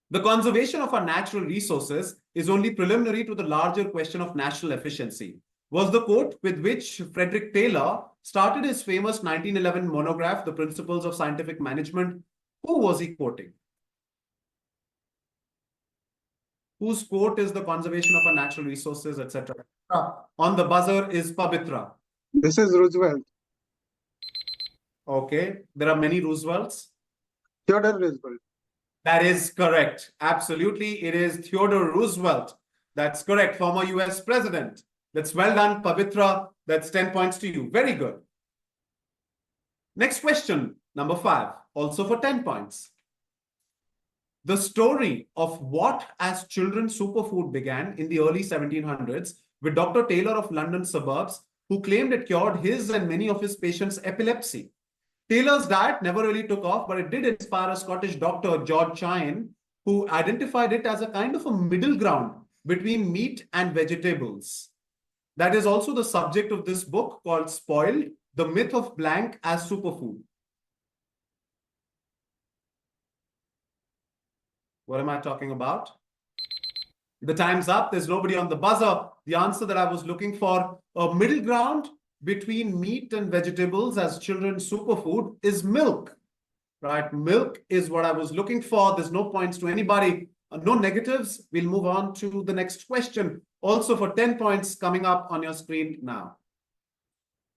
The conservation of our natural resources is only preliminary to the larger question of national efficiency. Was the quote with which Frederick Taylor started his famous 1911 monograph, The Principles of Scientific Management. Who was he quoting? Whose quote is the conservation of our natural resources, etc.? On the buzzer is Pavitra. This is Roosevelt. Okay. There are many Roosevelts. Theodore Roosevelt. That is correct. Absolutely. It is Theodore Roosevelt. That's correct. Former US president. That's well done, Pavitra. That's 10 points to you. Very good. Next question, number 5, also for 10 points. The story of what as children's superfood began in the early 1700s with Dr. Taylor of London suburbs, who claimed it cured his and many of his patients' epilepsy. Taylor's diet never really took off, but it did inspire a Scottish doctor, George Chine, who identified it as a kind of a middle ground between meat and vegetables. That is also the subject of this book called Spoiled, The Myth of Blank as Superfood. What am I talking about? The time's up. There's nobody on the buzzer. The answer that I was looking for, a middle ground between meat and vegetables as children's superfood, is milk. Right? Milk is what I was looking for. There's no points to anybody. No negatives. We'll move on to the next question. Also for 10 points coming up on your screen now.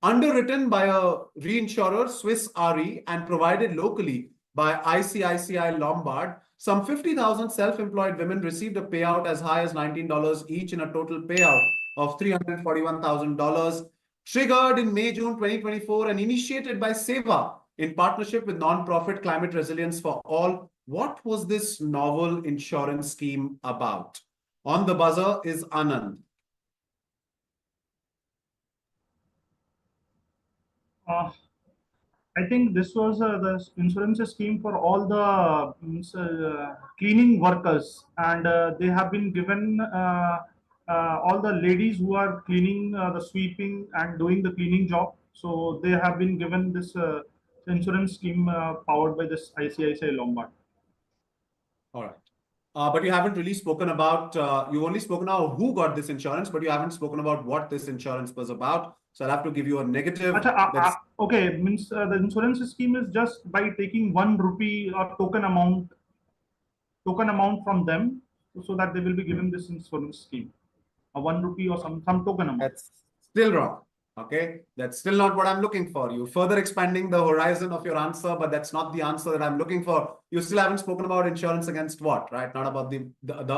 Underwritten by a reinsurer, Swiss Re, and provided locally by ICICI Lombard, some 50,000 self-employed women received a payout as high as $19 each in a total payout of $341,000, triggered in May-June 2024 and initiated by SEVA in partnership with non-profit Climate Resilience for All. What was this novel insurance scheme about? On the buzzer is Anand. I think this was the insurance scheme for all the cleaning workers, and they have been given all the ladies who are cleaning, the sweeping and doing the cleaning job. So they have been given this insurance scheme powered by this ICICI Lombard. All right. But you haven't really spoken about, you've only spoken about who got this insurance, but you haven't spoken about what this insurance was about. So I'll have to give you a negative. Okay, means the insurance scheme is just by taking 1 rupee or token amount from them, so that they will be given this insurance scheme, a 1 rupee or some token amount. That's still wrong. Okay, that's still not what I'm looking for. You're further expanding the horizon of your answer, but that's not the answer that I'm looking for. You still haven't spoken about insurance against what, right? Not about the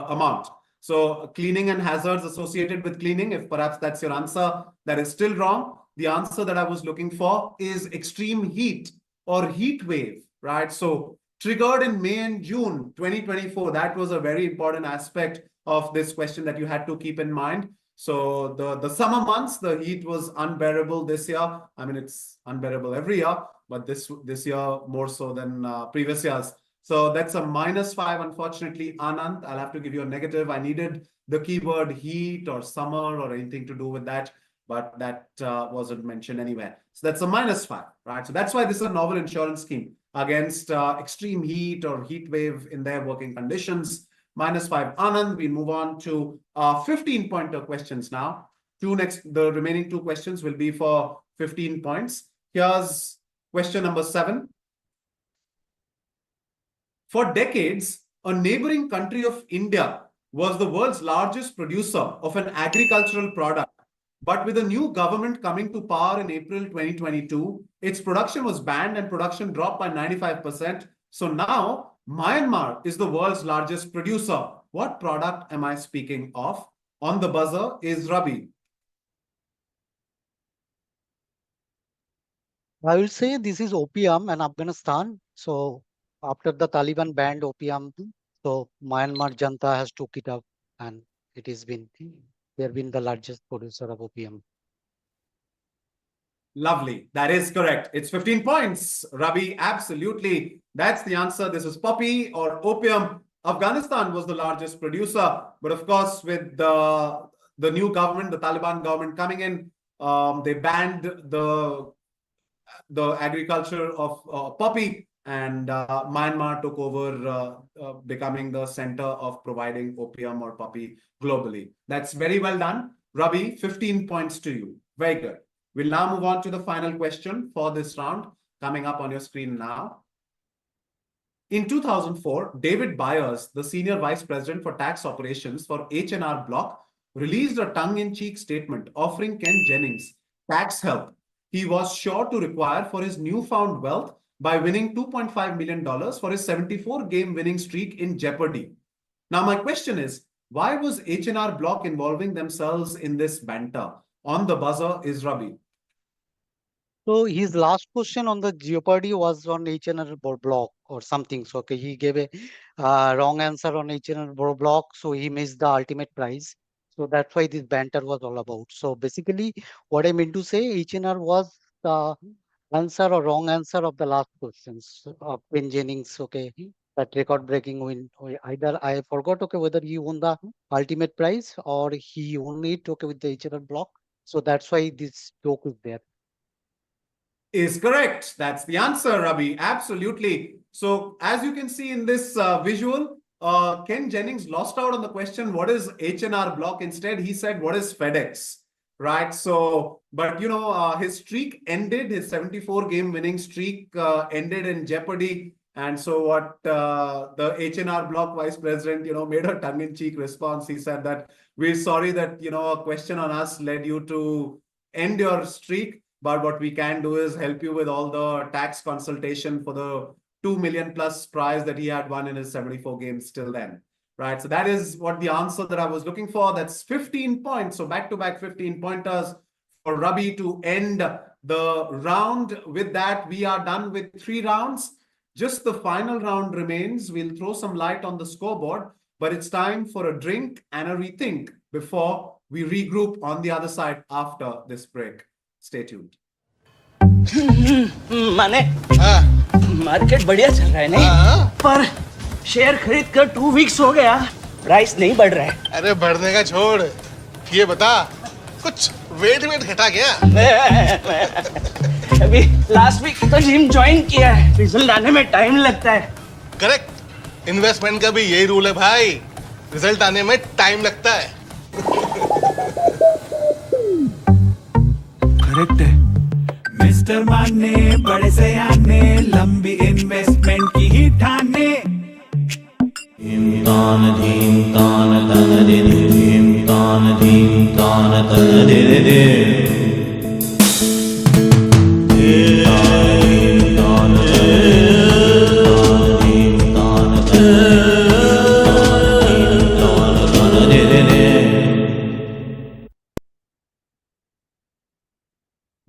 amount. So cleaning and hazards associated with cleaning, if perhaps that's your answer, that is still wrong. The answer that I was looking for is extreme heat or heat wave, right? So triggered in May and June 2024, that was a very important aspect of this question that you had to keep in mind. So the summer months, the heat was unbearable this year. I mean, it's unbearable every year, but this year more so than previous years. So that's a -5, unfortunately, Anand. I'll have to give you a negative. I needed the keyword heat or summer or anything to do with that, but that wasn't mentioned anywhere. So that's a -5, right? So that's why this is a novel insurance scheme against extreme heat or heat wave in their working conditions. -5, Anand. We move on to 15-pointer questions now. The remaining 2 questions will be for 15 points. Here's question number 7. For decades, a neighboring country of India was the world's largest producer of an agricultural product. But with a new government coming to power in April 2022, its production was banned and production dropped by 95%. So now, Myanmar is the world's largest producer. What product am I speaking of? On the buzzer is Rabi. I will say this is opium in Afghanistan. So after the Taliban banned opium, so Myanmar Janta has took it up, and it has been, they have been the largest producer of opium. Lovely. That is correct. It's 15 points. Rabi, absolutely. That's the answer. This is poppy or opium. Afghanistan was the largest producer. But of course, with the new government, the Taliban government coming in, they banned the agriculture of poppy, and Myanmar took over, becoming the center of providing opium or poppy globally. That's very well done. Rabi, 15 points to you. Very good. We'll now move on to the final question for this round, coming up on your screen now. In 2004, David Byers, the Senior Vice President for Tax Operations for H&R Block, released a tongue-in-cheek statement offering Ken Jennings tax help he was sure to require for his newfound wealth by winning $2.5 million for his 74-game winning streak in Jeopardy. Now, my question is, why was H&R Block involving themselves in this banter? On the buzzer is Ravi. So his last question on the Jeopardy was on H&R block or something. So okay, he gave a wrong answer on H&R block, so he missed the ultimate prize. So that's why this banter was all about. So basically, what I meant to say, H&R was the answer or wrong answer of the last questions of Quinn Jennings. Okay, that record-breaking win. Either I forgot. Okay, whether he won the ultimate prize or he won it. Okay, with the H&R block. So that's why this joke is there. Is correct. That's the answer, Ravi. Absolutely. So as you can see in this visual, Ken Jennings lost out on the question, what is H&R Block? Instead, he said, what is FedEx? Right. So, but you know, his streak ended, his 74-game winning streak ended in Jeopardy. And so what the H&R Block vice president, you know, made a tongue-in-cheek response. He said that we're sorry that, you know, a question on us led you to end your streak. But what we can do is help you with all the tax consultation for the 2 million plus prize that he had won in his 74 games till then. Right. So that is what the answer that I was looking for. That's 15 points. So back-to-back 15 pointers for Ravi to end the round. With that, we are done with 3 rounds. Just the final round remains. We'll throw some light on the scoreboard, but it's time for a drink and a rethink before we regroup on the other side after this break. Stay tuned. माने market बढ़िया चल रहा है नहीं पर share खरीद कर 2 weeks हो गया प्राइस नहीं बढ़ रहा है अरे बढ़ने का छोड़ ये बता कुछ वेट घटा गया अभी लास्ट वीक तो जिम ज्वाइन किया है रिजल्ट आने में टाइम लगता है करेक्ट इन्वेस्टमेंट का भी यही रूल है भाई रिजल्ट आने में टाइम लगता है करेक्ट है मिस्टर माने बड़े सयाने लंबी इन्वेस्टमेंट की ही ठाने तान धीम तान तन दे धीम तान धीम तान तन दे दे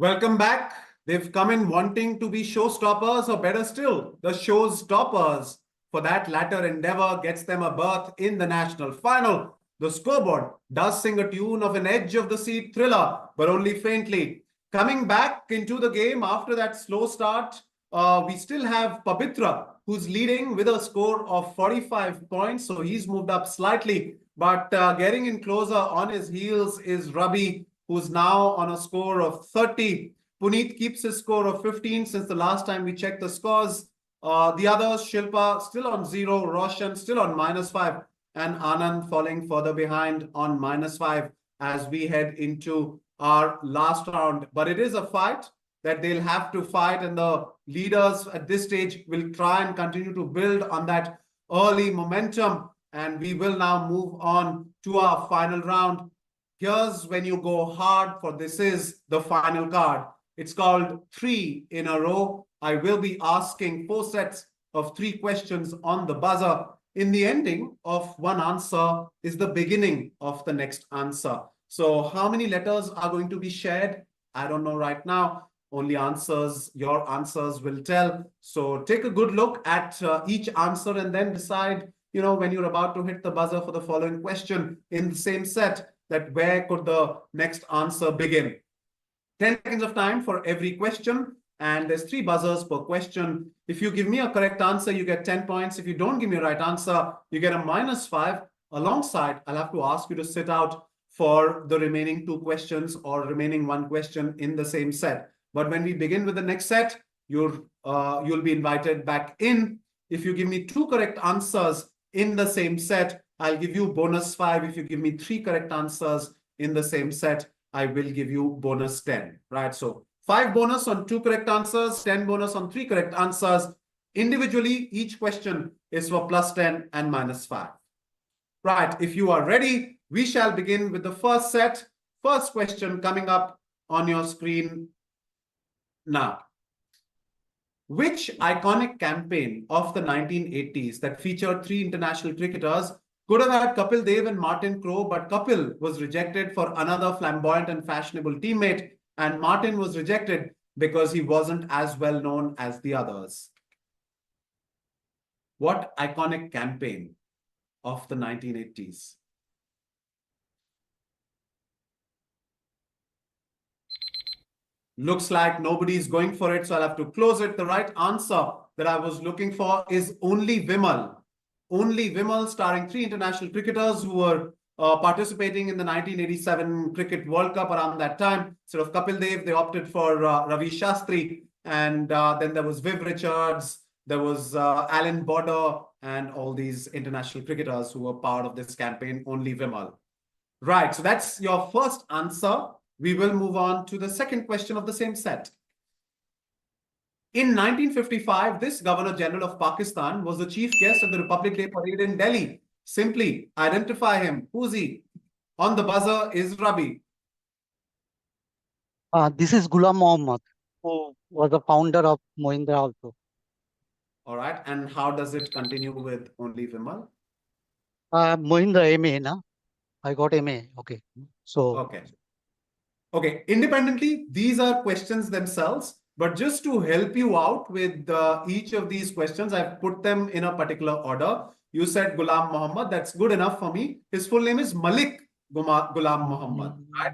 Welcome back. They've come in wanting to be showstoppers, or better still, the show's toppers. For that latter endeavor gets them a berth in the national final. The scoreboard does sing a tune of an edge-of-the-seat thriller, but only faintly. Coming back into the game after that slow start, we still have Pabitra, who's leading with a score of 45 points. So he's moved up slightly, but getting in closer on his heels is Ravi, who's now on a score of 30. Puneet keeps his score of 15 since the last time we checked the scores. The others, Shilpa still on 0, Roshan still on -5, and Anand falling further behind on -5 as we head into our last round. But it is a fight that they'll have to fight, and the leaders at this stage will try and continue to build on that early momentum. And we will now move on to our final round. Here's when you go hard, for this is the final card. It's called 3 in a row. I will be asking 4 sets of 3 questions on the buzzer. In the ending of one answer is the beginning of the next answer. So how many letters are going to be shared? I don't know right now. Only answers, your answers will tell. So take a good look at each answer and then decide, you know, when you're about to hit the buzzer for the following question in the same set, that where could the next answer begin. 10 seconds of time for every question, and there's 3 buzzers per question. If you give me a correct answer, you get 10 points. If you don't give me a right answer, you get a -5. Alongside, I'll have to ask you to sit out for the remaining 2 questions or remaining 1 question in the same set. But when we begin with the next set, you'll be invited back in. If you give me 2 correct answers in the same set, I'll give you -5. If you give me 3 correct answers in the same set, I will give you bonus 10, right? So 5 bonus on 2 correct answers, 10 bonus on 3 correct answers. Individually, each question is for +10 and -5. Right, if you are ready, we shall begin with the first set. First question coming up on your screen Now, which iconic campaign of the 1980s that featured three international cricketers could have had Kapil Dev and Martin Crowe, but Kapil was rejected for another flamboyant and fashionable teammate, and Martin was rejected because he wasn't as well known as the others? What iconic campaign of the 1980s? Looks like nobody's going for it, so I'll have to close it. The right answer that I was looking for is Only Vimal. Only Vimal, starring three international cricketers who were participating in the 1987 Cricket World Cup around that time. Instead of Kapil Dev, they opted for Ravi Shastri. And then there was Viv Richards, there was Alan Border, and all these international cricketers who were part of this campaign, Only Vimal. Right, so that's your first answer. We will move on to the second question of the same set. In 1955, this Governor General of Pakistan was the chief guest of the Republic Day parade in Delhi. Simply identify him. Who's he? On the buzzer is Rabi. This is Ghulam Mohammed, who was the founder of Mahindra also. All right, and how does it continue with Only Vimal? Mahindra MA, na? I got MA. Okay. So. Okay. Okay, independently, these are questions themselves, but just to help you out with each of these questions, I've put them in a particular order. You said Ghulam Mohammed, that's good enough for me. His full name is Malik Ghulam Mohammed, right?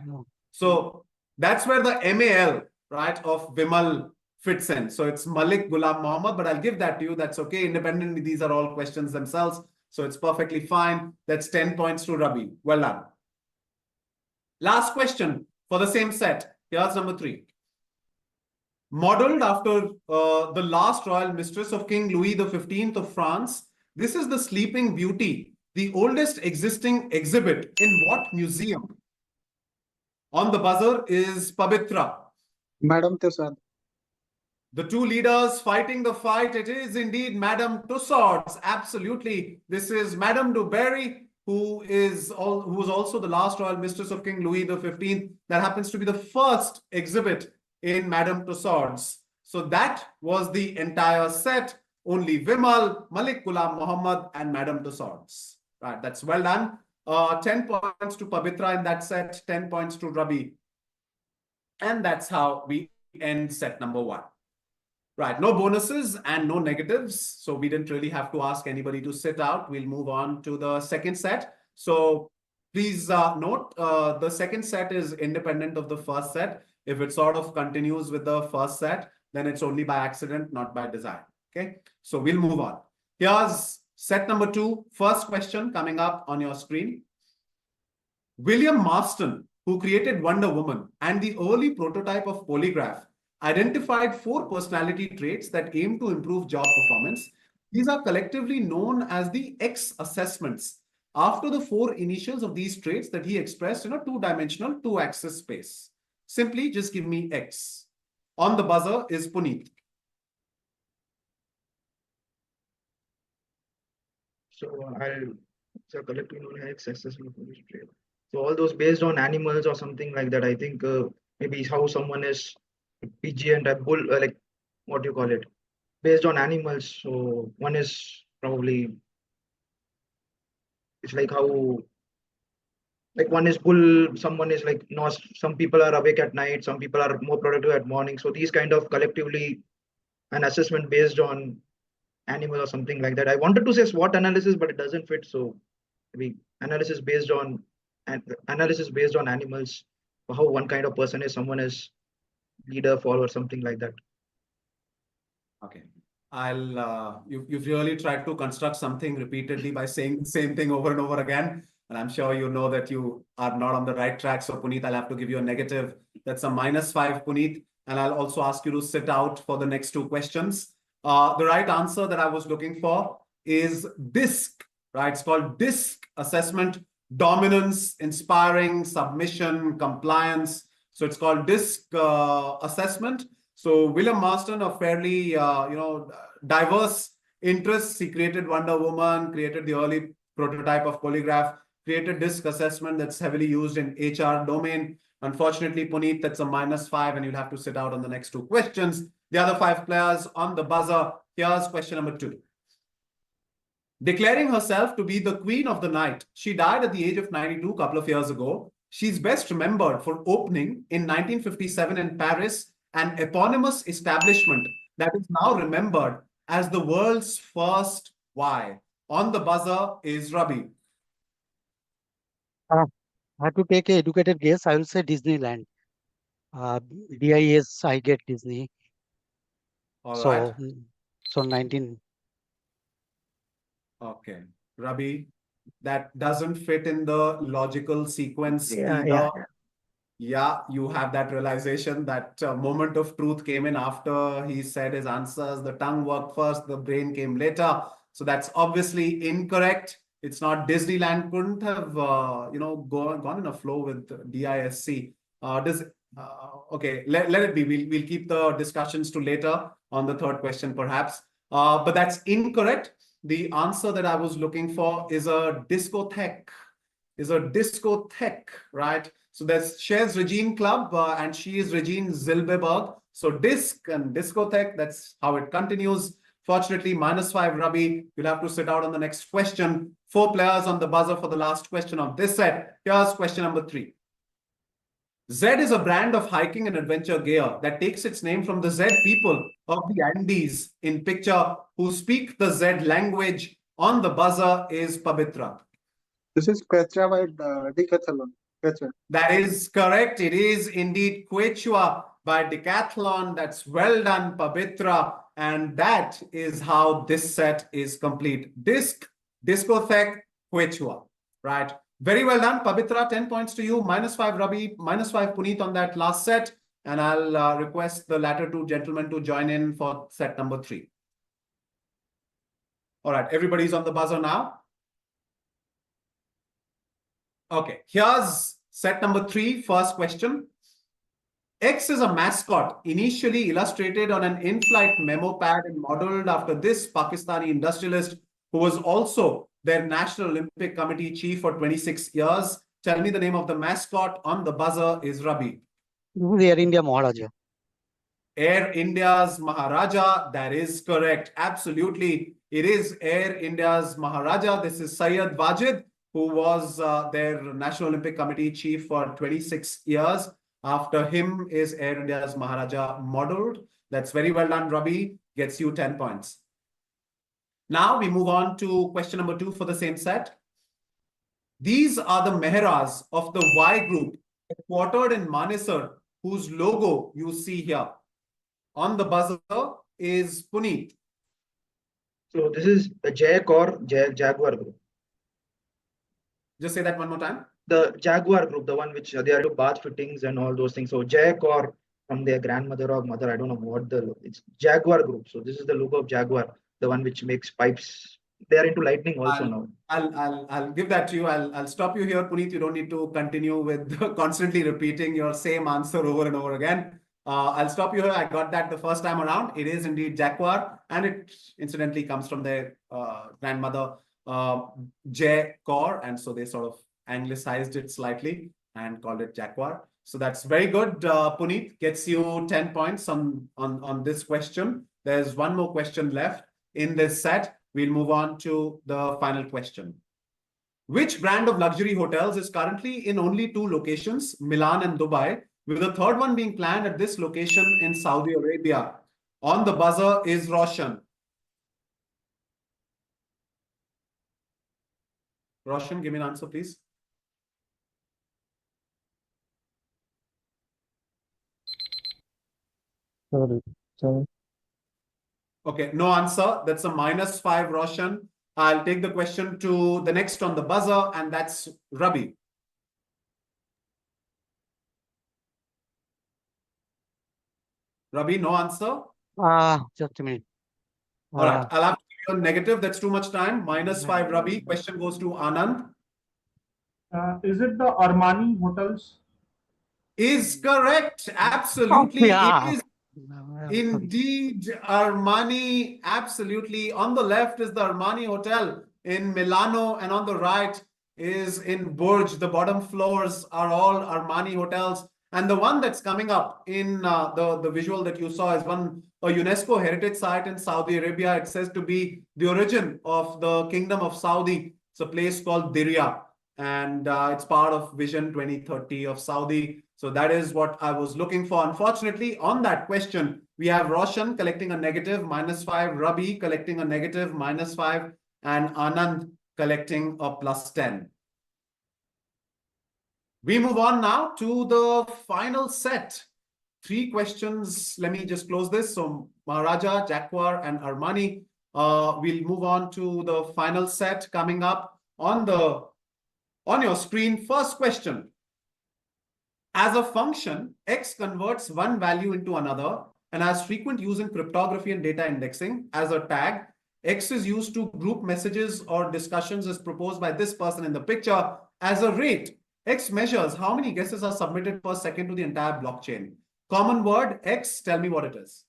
So that's where the MAL, right, of Vimal fits in. So it's Malik Ghulam Mohammed, but I'll give that to you. That's okay. Independently, these are all questions themselves. So it's perfectly fine. That's 10 points to Rabi. Well done. Last question for the same set. Here's number 3. Modeled after the last royal mistress of King Louis XV of France, this is the Sleeping Beauty, the oldest existing exhibit in what museum? On the buzzer is Pabitra. Madame Tussauds. The two leaders fighting the fight. It is indeed Madame Tussauds. Absolutely. This is Madame du Barry, who was also the last royal mistress of King Louis XV. That happens to be the first exhibit in Madame Tussauds. So that was the entire set. Only Vimal, Malik Ghulam Mohammed, and Madame Tussauds. Right, that's well done. 10 points to Pabitra in that set, 10 points to Rabi. And that's how we end set number 1. Right, no bonuses and no negatives. So we didn't really have to ask anybody to sit out. We'll move on to the second set. So please note, the second set is independent of the first set. If it sort of continues with the first set, then it's only by accident, not by design. Okay, so we'll move on. Here's set number 2. First question coming up on your screen. William Marston, who created Wonder Woman and the early prototype of polygraph, identified 4 personality traits that aim to improve job performance. These are collectively known as the X assessments, after the 4 initials of these traits that he expressed in a 2-dimensional 2-axis space. Simply just give me X. On the buzzer is Puneet. So so collectively known as X assessment. So all those based on animals or something like that. I think maybe how someone is PG and a bull, like what do you call it, based on animals. So one is probably, it's like how, like one is bull, someone is like, no, some people are awake at night, some people are more productive at morning. So these kind of collectively an assessment based on animal or something like that. I wanted to say SWOT analysis, but it doesn't fit. So maybe analysis based on animals, how one kind of person is, someone is leader, follower, something like that. Okay, you've really tried to construct something repeatedly by saying the same thing over and over again, and I'm sure you know that you are not on the right track. So Puneet, I'll have to give you a negative. That's a -5, Puneet, and I'll also ask you to sit out for the next 2 questions. The right answer that I was looking for is DISC, right? It's called DISC assessment: dominance, inspiring, submission, compliance. So it's called DISC assessment. So William Marston, a fairly diverse interests. He created Wonder Woman, created the early prototype of polygraph, created DISC assessment that's heavily used in HR domain. Unfortunately, Puneet, that's a -5 and you'll have to sit out on the next 2 questions. The other 5 players on the buzzer. Here's question number 2. Declaring herself to be the queen of the night, she died at the age of 92 a couple of years ago. She's best remembered for opening in 1957 in Paris an eponymous establishment that is now remembered as the world's first Y. On the buzzer is Rabi. I have to take a educated guess. I will say Disneyland. DIS, I get Disney. All So, right. so 19. Okay. Rabi, that doesn't fit in the logical sequence Yeah, either. yeah. Yeah, you have that realization. That moment of truth came in after he said his answers. The tongue worked first, the brain came later. So that's obviously incorrect. It's not Disneyland. Couldn't have gone in a flow with DISC. Okay, let it be. We'll keep the discussions to later on the third question, perhaps. But that's incorrect. The answer that I was looking for is a discotheque. Right? So there's Cher's Regine Club, and she is Regine Zilberberg. So disc and discotheque, that's how it continues. Fortunately, -5, Rabi. You'll have to sit out on the next question. 4 players on the buzzer for the last question of this set. Here's question number 3. Z is a brand of hiking and adventure gear that takes its name from the Z people of the Andes in picture who speak the Z language. On the buzzer is Pabitra. This is Quechua by Decathlon. Quechua. That is correct. It is indeed Quechua by Decathlon. That's well done, Pabitra. And that is how this set is complete. Disc, discotheque, Quechua. Right. Very well done, Pabitra. 10 points to you. -5, Rabi. -5, Puneet on that last set. And I'll request the latter 2 gentlemen to join in for set number 3. All right. Everybody's on the buzzer now. Okay, here's set number 3, first question. X is a mascot initially illustrated on an in-flight memo pad and modeled after this Pakistani industrialist who was also their National Olympic Committee chief for 26 years. Tell me the name of the mascot. On the buzzer is Rabi. Air India Maharaja. Air India's Maharaja. That is correct. Absolutely. It is Air India's Maharaja. This is Syed Wajid, who was their National Olympic Committee chief for 26 years. After him is Air India's Maharaja modeled. That's very well done, Rabi. Gets you 10 points. Now we move on to question number 2 for the same set. These are the Meheras of the Y group, headquartered in Manesar, whose logo you see here. On the buzzer is Puneet. So this is the Jaguar group. Just say that one more time. The Jaguar group, the one which they are into bath fittings and all those things. So Jaguar from their grandmother or mother, I don't know what it's Jaguar group. So this is the logo of Jaguar, the one which makes pipes. They are into lightning also now. I'll give that to you. I'll stop you here, Puneet. You don't need to continue with constantly repeating your same answer over and over again. I'll stop you here. I got that the first time around. It is indeed Jaguar, and it incidentally comes from their grandmother, Jay Kaur, and so they sort of anglicized it slightly and called it Jaguar. So that's very good. Puneet gets you 10 points on this question. There's one more question left in this set. We'll move on to the final question. Which brand of luxury hotels is currently in only 2 locations, Milan and Dubai, with the third one being planned at this location in Saudi Arabia? On the buzzer is Roshan. Roshan, give me an answer, please. Sorry. Okay, no answer. That's a -5, Roshan. I'll take the question to the next on the buzzer, and that's Rabi. Rabi, no answer? Just a minute. All right, I'll have to give you a negative. That's too much time. -5, Rabi. Question goes to Anand. Is it the Armani hotels? Is correct. Absolutely. Yeah. It is indeed Armani. Absolutely. On the left is the Armani Hotel in Milano, and on the right is in Burj. The bottom floors are all Armani hotels. And the one that's coming up in the visual that you saw is a UNESCO heritage site in Saudi Arabia. It says to be the origin of the Kingdom of Saudi. It's a place called Diriyah, and it's part of Vision 2030 of Saudi. So that is what I was looking for. Unfortunately, on that question, we have Roshan collecting a negative -5, Rabi collecting a negative -5, and Anand collecting a +10. We move on now to the final set. 3 questions. Let me just close this. So Maharaja, Jacquard, and Armani. We'll move on to the final set coming up on your screen. First question. As a function, X converts one value into another and has frequent use in cryptography and data indexing. As a tag, X is used to group messages or discussions as proposed by this person in the picture. As a rate, X measures how many guesses are submitted per second to the entire blockchain. Common word, X, tell me what it is.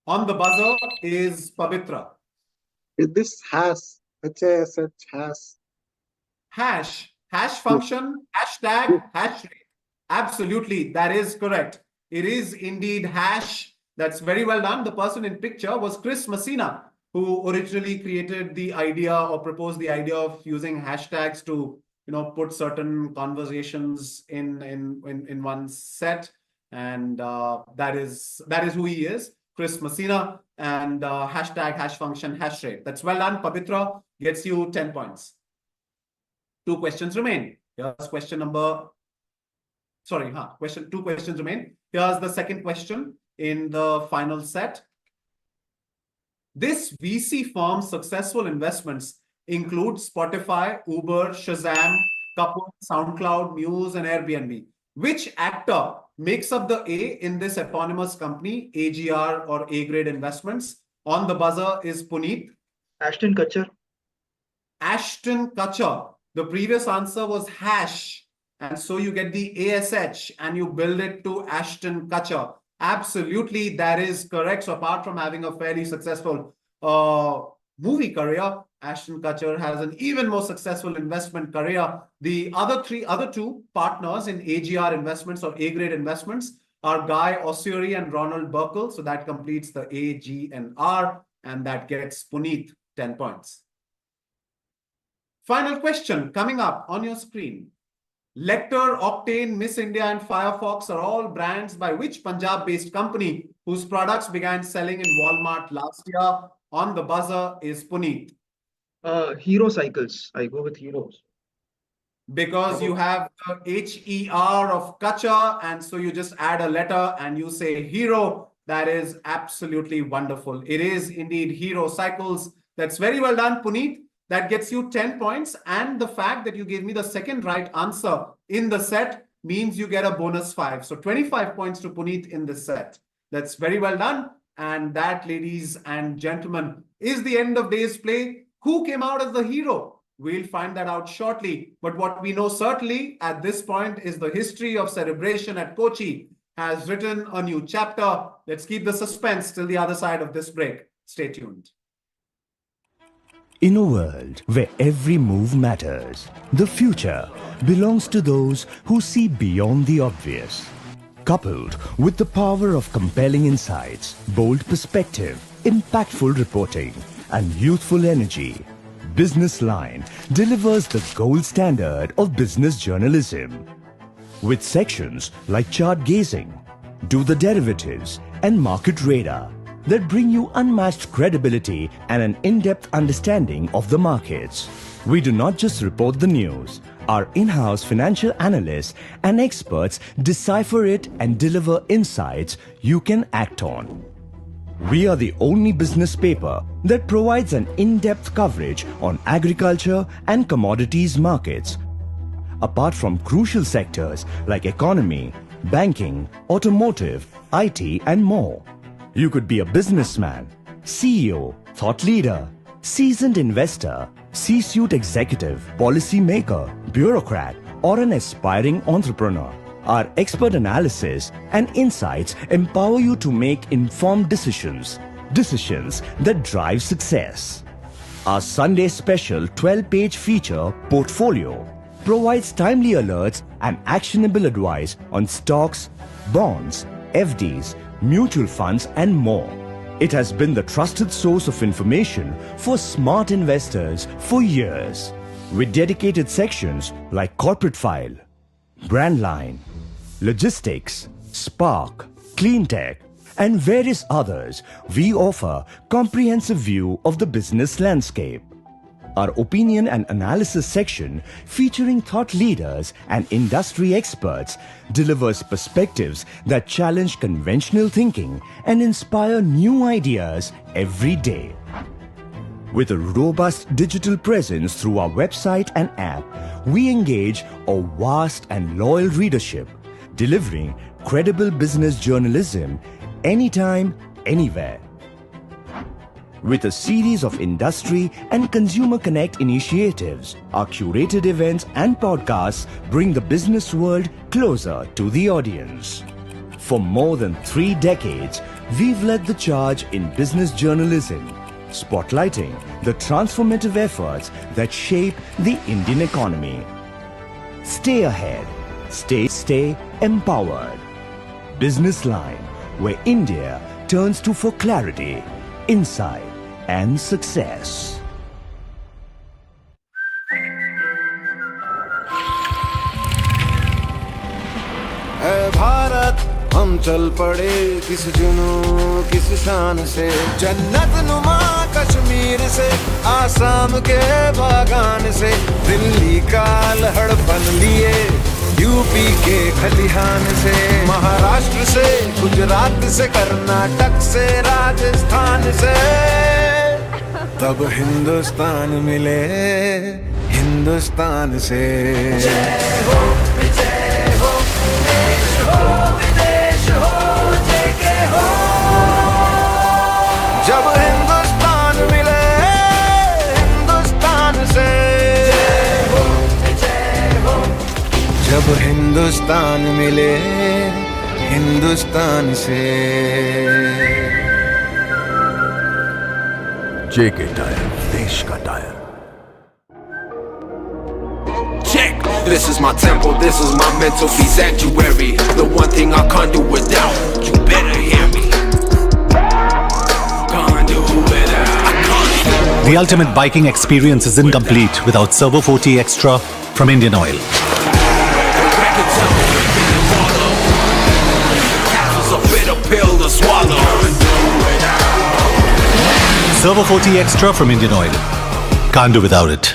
On the buzzer is Pavitra. Is this hash? H-A-S-H, hash. Hash function, hashtag, hash rate. Absolutely, that is correct. It is indeed hash. That's very well done. The person in picture was Chris Messina, who originally created the idea or proposed the idea of using hashtags to, put certain conversations in one set. And that is who he is, Chris Messina. And hashtag, hash function, hash rate. That's well done. Pavitra gets you 10 points. 2 questions remain. Here's question number. Sorry, 2 questions remain. Here's the second question in the final set. This VC firm's successful investments include Spotify, Uber, Shazam, Couple, SoundCloud, Muse, and Airbnb. Which actor makes up the A in this eponymous company, AGR or A-grade investments? On the buzzer is Puneet. Ashton Kutcher. Ashton Kutcher. The previous answer was hash. And so you get the ASH and you build it to Ashton Kutcher. Absolutely, that is correct. So apart from having a fairly successful movie career, Ashton Kutcher has an even more successful investment career. The other two partners in AGR investments or A-grade investments are Guy Ossery and Ronald Burkle. So that completes the A, G, and R, and that gets Puneet 10 points. Final question coming up on your screen. Lecter, Octane, Miss India, and Firefox are all brands by which Punjab-based company whose products began selling in Walmart last year? On the buzzer is Puneet. Hero Cycles. I go with Heroes. Because you have the H-E-R of Kutcher, and so you just add a letter and you say hero. That is absolutely wonderful. It is indeed Hero Cycles. That's very well done, Puneet. That gets you 10 points. And the fact that you gave me the second right answer in the set means you get a bonus 5. So 25 points to Puneet in this set. That's very well done. And that, ladies and gentlemen, is the end of day's play. Who came out as the hero? We'll find that out shortly. But what we know certainly at this point is the history of Cerebration at Kochi has written a new chapter. Let's keep the suspense till the other side of this break. Stay tuned. In a world where every move matters, the future belongs to those who see beyond the obvious. Coupled with the power of compelling insights, bold perspective, impactful reporting, and youthful energy, BusinessLine delivers the gold standard of business journalism. With sections like chart gazing, do the derivatives, and market radar that bring you unmatched credibility and an in-depth understanding of the markets. We do not just report the news. Our in-house financial analysts and experts decipher it and deliver insights you can act on. We are the only business paper that provides an in-depth coverage on agriculture and commodities markets, apart from crucial sectors like economy, banking, automotive, IT, and more. You could be a businessman, CEO, thought leader, seasoned investor, C-suite executive, policy maker, bureaucrat, or an aspiring entrepreneur. Our expert analysis and insights empower you to make informed decisions. decisions that drive success. Our Sunday special 12-page feature, Portfolio, provides timely alerts and actionable advice on stocks, bonds, FDs, mutual funds and more. It has been the trusted source of information for smart investors for years. With dedicated sections like Corporate File, Brand Line, Logistics, Spark, Clean Tech, and various others, we offer comprehensive view of the business landscape. Our opinion and analysis section, featuring thought leaders and industry experts, delivers perspectives that challenge conventional thinking and inspire new ideas every day. With a robust digital presence through our website and app, we engage a vast and loyal readership, delivering credible business journalism anytime, anywhere. With a series of industry and consumer connect initiatives, our curated events and podcasts bring the business world closer to the audience. For more than 3 decades, we've led the charge in business journalism, spotlighting the transformative efforts that shape the Indian economy. Stay ahead. Stay empowered. BusinessLine, where India turns to for clarity, insight, and success. ऐ भारत हम चल पड़े किस जुनून किस शान से, जन्नत नुमा कश्मीर से आसाम के बागान से, दिल्ली का लहड़पन लिए यूपी के खलिहान से, महाराष्ट्र से गुजरात से कर्नाटक से राजस्थान से, तब हिंदुस्तान मिले हिंदुस्तान से। जय हो विजय हो देश हो विदेश हो जय के हो, जब हिंदुस्तान मिले हिंदुस्तान से, जय हो विजय हो, जब हिंदुस्तान मिले हिंदुस्तान से। JK Tyre, देश का tyre. Check! This is my temple, this is my mental peace sanctuary. The one thing I can't do without, you better hear me. Can't do without, I can't. The ultimate biking experience is incomplete without Servo 40 Extra from Indian Oil. Capsule's a bitter pill to swallow. Servo 40 Extra from Indian Oil. Can't do without it.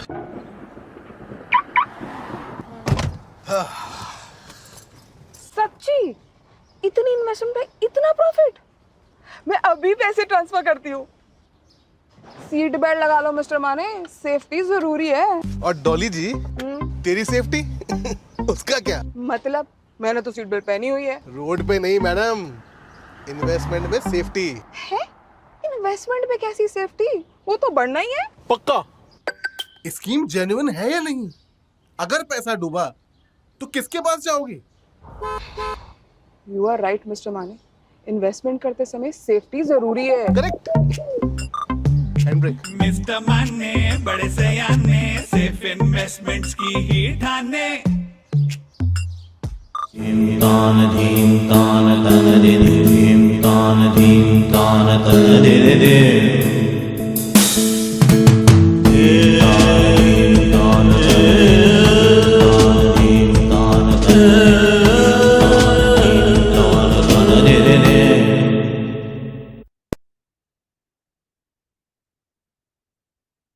सच्ची इतनी investment पे इतना profit? मैं अभी पैसे transfer करती हूँ। Seat belt लगा लो मिस्टर माने, सेफ्टी जरूरी है। और डॉली जी, तेरी सेफ्टी उसका क्या मतलब? मैंने तो सीट बेल्ट पहनी हुई है। रोड पे नहीं मैडम, इन्वेस्टमेंट में सेफ्टी है। इन्वेस्टमेंट पे कैसी सेफ्टी? वो तो बढ़ना ही है। पक्का स्कीम जेन्युइन है या नहीं? अगर पैसा डूबा तो किसके पास जाओगी? यू आर राइट मिस्टर माने, इन्वेस्टमेंट करते समय सेफ्टी जरूरी है। करेक्ट। हैंडब्रेक। मिस्टर माने बड़े सयाने, सेफ इन्वेस्टमेंट्स की ही ठाने। तान धीम तान तन दे धीम तान धीम तान तन दे दे दे, तान धीम तान तन दे दे दे।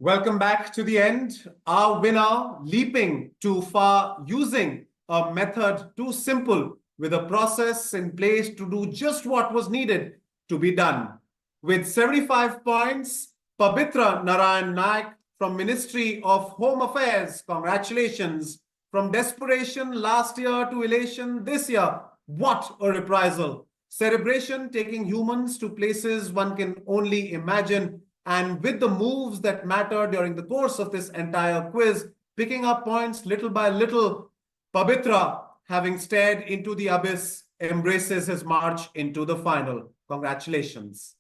Welcome back to the end. Our winner, leaping too far, using a method too simple with a process in place to do just what was needed to be done. With 75 points, Pabitra Narayan Naik from Ministry of Home Affairs. Congratulations. From desperation last year to elation this year. What a reprisal. Cerebration, taking humans to places one can only imagine. And with the moves that matter during the course of this entire quiz, picking up points little by little, Pabitra, having stared into the abyss, embraces his march into the final. Congratulations.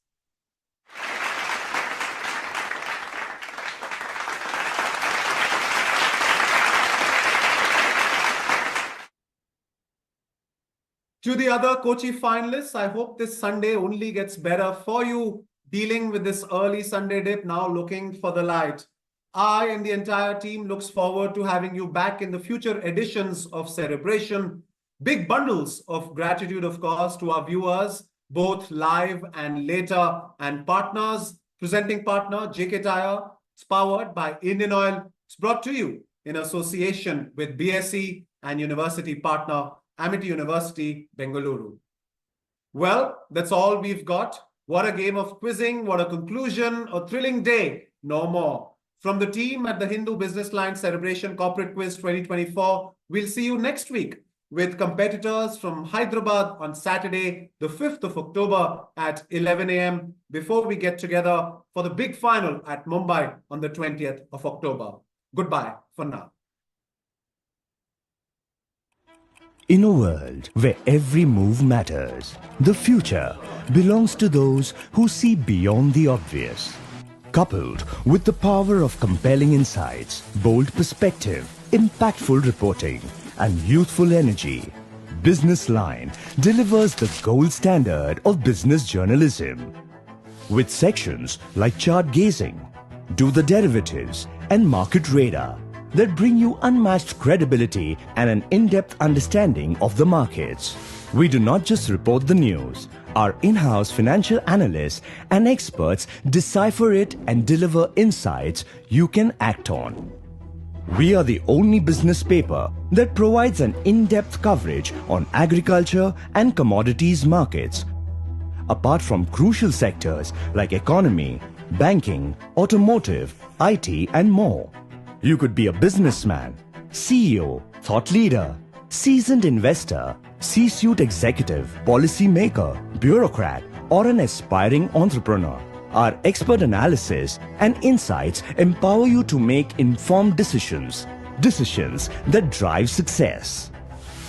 To the other Kochi finalists, I hope this Sunday only gets better for you, dealing with this early Sunday dip, now looking for the light. I and the entire team looks forward to having you back in the future editions of Cerebration. Big bundles of gratitude, of course, to our viewers, both live and later, and partners. Presenting partner, JK Tyre, it's powered by Indian Oil. It's brought to you in association with BSE and university partner, Amity University, Bengaluru. Well, that's all we've got. What a game of quizzing, what a conclusion, a thrilling day, no more. From the team at the Hindu Business Line Cerebration Corporate Quiz 2024, we'll see you next week with competitors from Hyderabad on Saturday, the 5th of October at 11 a.m. before we get together for the big final at Mumbai on the 20th of October. Goodbye for now. In a world where every move matters, the future belongs to those who see beyond the obvious. Coupled with the power of compelling insights, bold perspective, impactful reporting, and youthful energy, BusinessLine delivers the gold standard of business journalism. With sections like chart gazing, do the derivatives, and market radar that bring you unmatched credibility and an in-depth understanding of the markets. We do not just report the news. Our in-house financial analysts and experts decipher it and deliver insights you can act on. We are the only business paper that provides an in-depth coverage on agriculture and commodities markets, apart from crucial sectors like economy, banking, automotive, IT, and more. You could be a businessman, CEO, thought leader, seasoned investor, C-suite executive, policy maker, bureaucrat, or an aspiring entrepreneur. Our expert analysis and insights empower you to make informed decisions that drive success.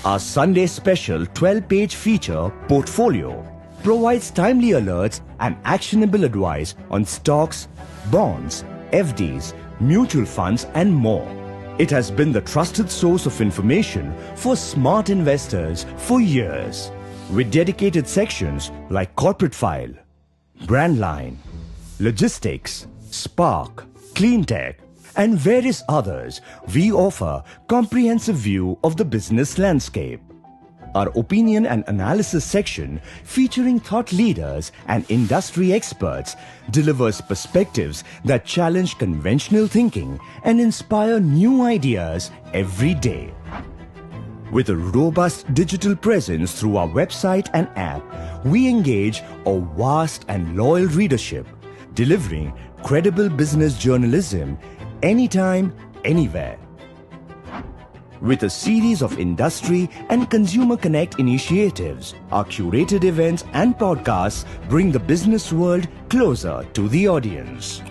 Our Sunday special 12-page feature, Portfolio, provides timely alerts and actionable advice on stocks, bonds, FDs, mutual funds, and more. It has been the trusted source of information for smart investors for years. With dedicated sections like Corporate File, Brand Line, Logistics, Spark, Clean Tech, and various others, we offer comprehensive view of the business landscape. Our opinion and analysis section, featuring thought leaders and industry experts, delivers perspectives that challenge conventional thinking and inspire new ideas every day. With a robust digital presence through our website and app, we engage a vast and loyal readership, delivering credible business journalism anytime, anywhere. With a series of industry and consumer connect initiatives, our curated events and podcasts bring the business world closer to the audience.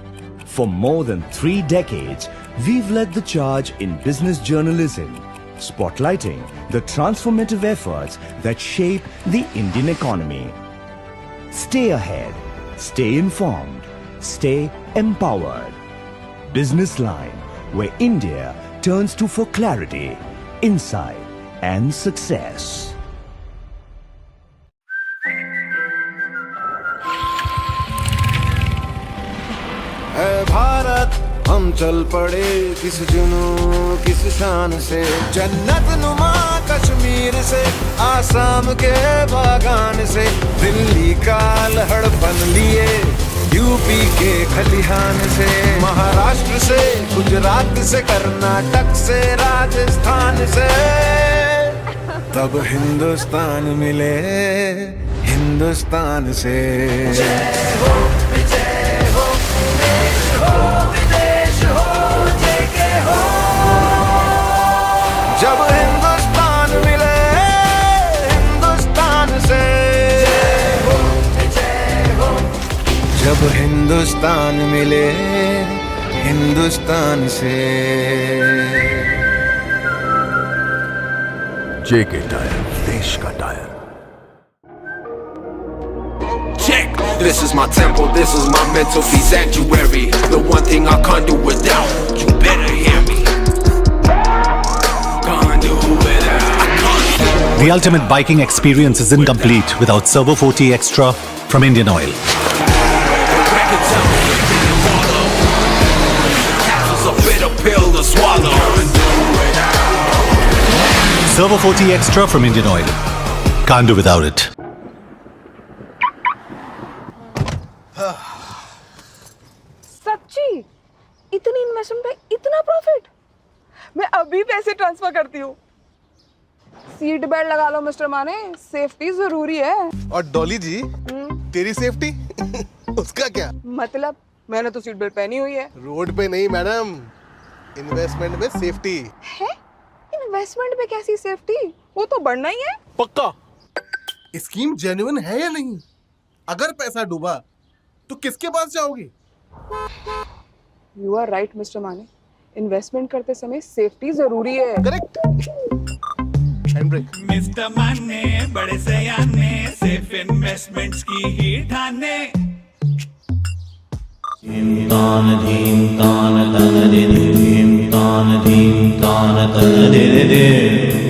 For more than 3 decades, we've led the charge in business journalism, spotlighting the transformative efforts that shape the Indian economy. Stay ahead, stay informed, stay empowered. BusinessLine, where India turns to for clarity, insight, and success. है भारत हम चल पड़े किस जुनून किस शान से जन्नत नुमा कश्मीर से आसाम के बागान से दिल्ली का लहड़पन लिए यूपी के खलिहान से महाराष्ट्र से गुजरात से कर्नाटक से राजस्थान से तब हिंदुस्तान मिले हिंदुस्तान से जय हो देश हो विदेश हो जेके हो जब हिंदुस्तान मिले हिंदुस्तान से जब हिंदुस्तान मिले हिंदुस्तान से जेके टायर, देश का tyre. Check. This is my temple, this is my mental peace sanctuary. The one thing I can't do without. You better hear me. Can't do without. The ultimate biking experience is incomplete without Servo 40 Extra from Indian Oil. Castle's a bitter pill to swallow. Servo 40 Extra from Indian Oil. Can't do without it. सच्ची इतनी investment पे इतना profit? मैं अभी पैसे transfer करती हूँ। Seat belt लगा लो मिस्टर माने, सेफ्टी जरूरी है। और डॉली जी, तेरी सेफ्टी उसका क्या? मतलब मैंने तो सीट बेल्ट पहनी हुई है। रोड पे नहीं मैडम, इन्वेस्टमेंट में सेफ्टी है। इन्वेस्टमेंट पे कैसी सेफ्टी? वो तो बढ़ना ही है। पक्का। स्कीम जेन्युइन है या नहीं? अगर पैसा डूबा तो किसके पास जाओगी? यू आर राइट मिस्टर माने, इन्वेस्टमेंट करते समय सेफ्टी जरूरी है। करेक्ट। हैंडब्रेक। मिस्टर माने बड़े सयाने, सेफ इन्वेस्टमेंट्स की ही ठाने। तान धीम तान तन दिन धीम तान धीम तान तन दिन दिन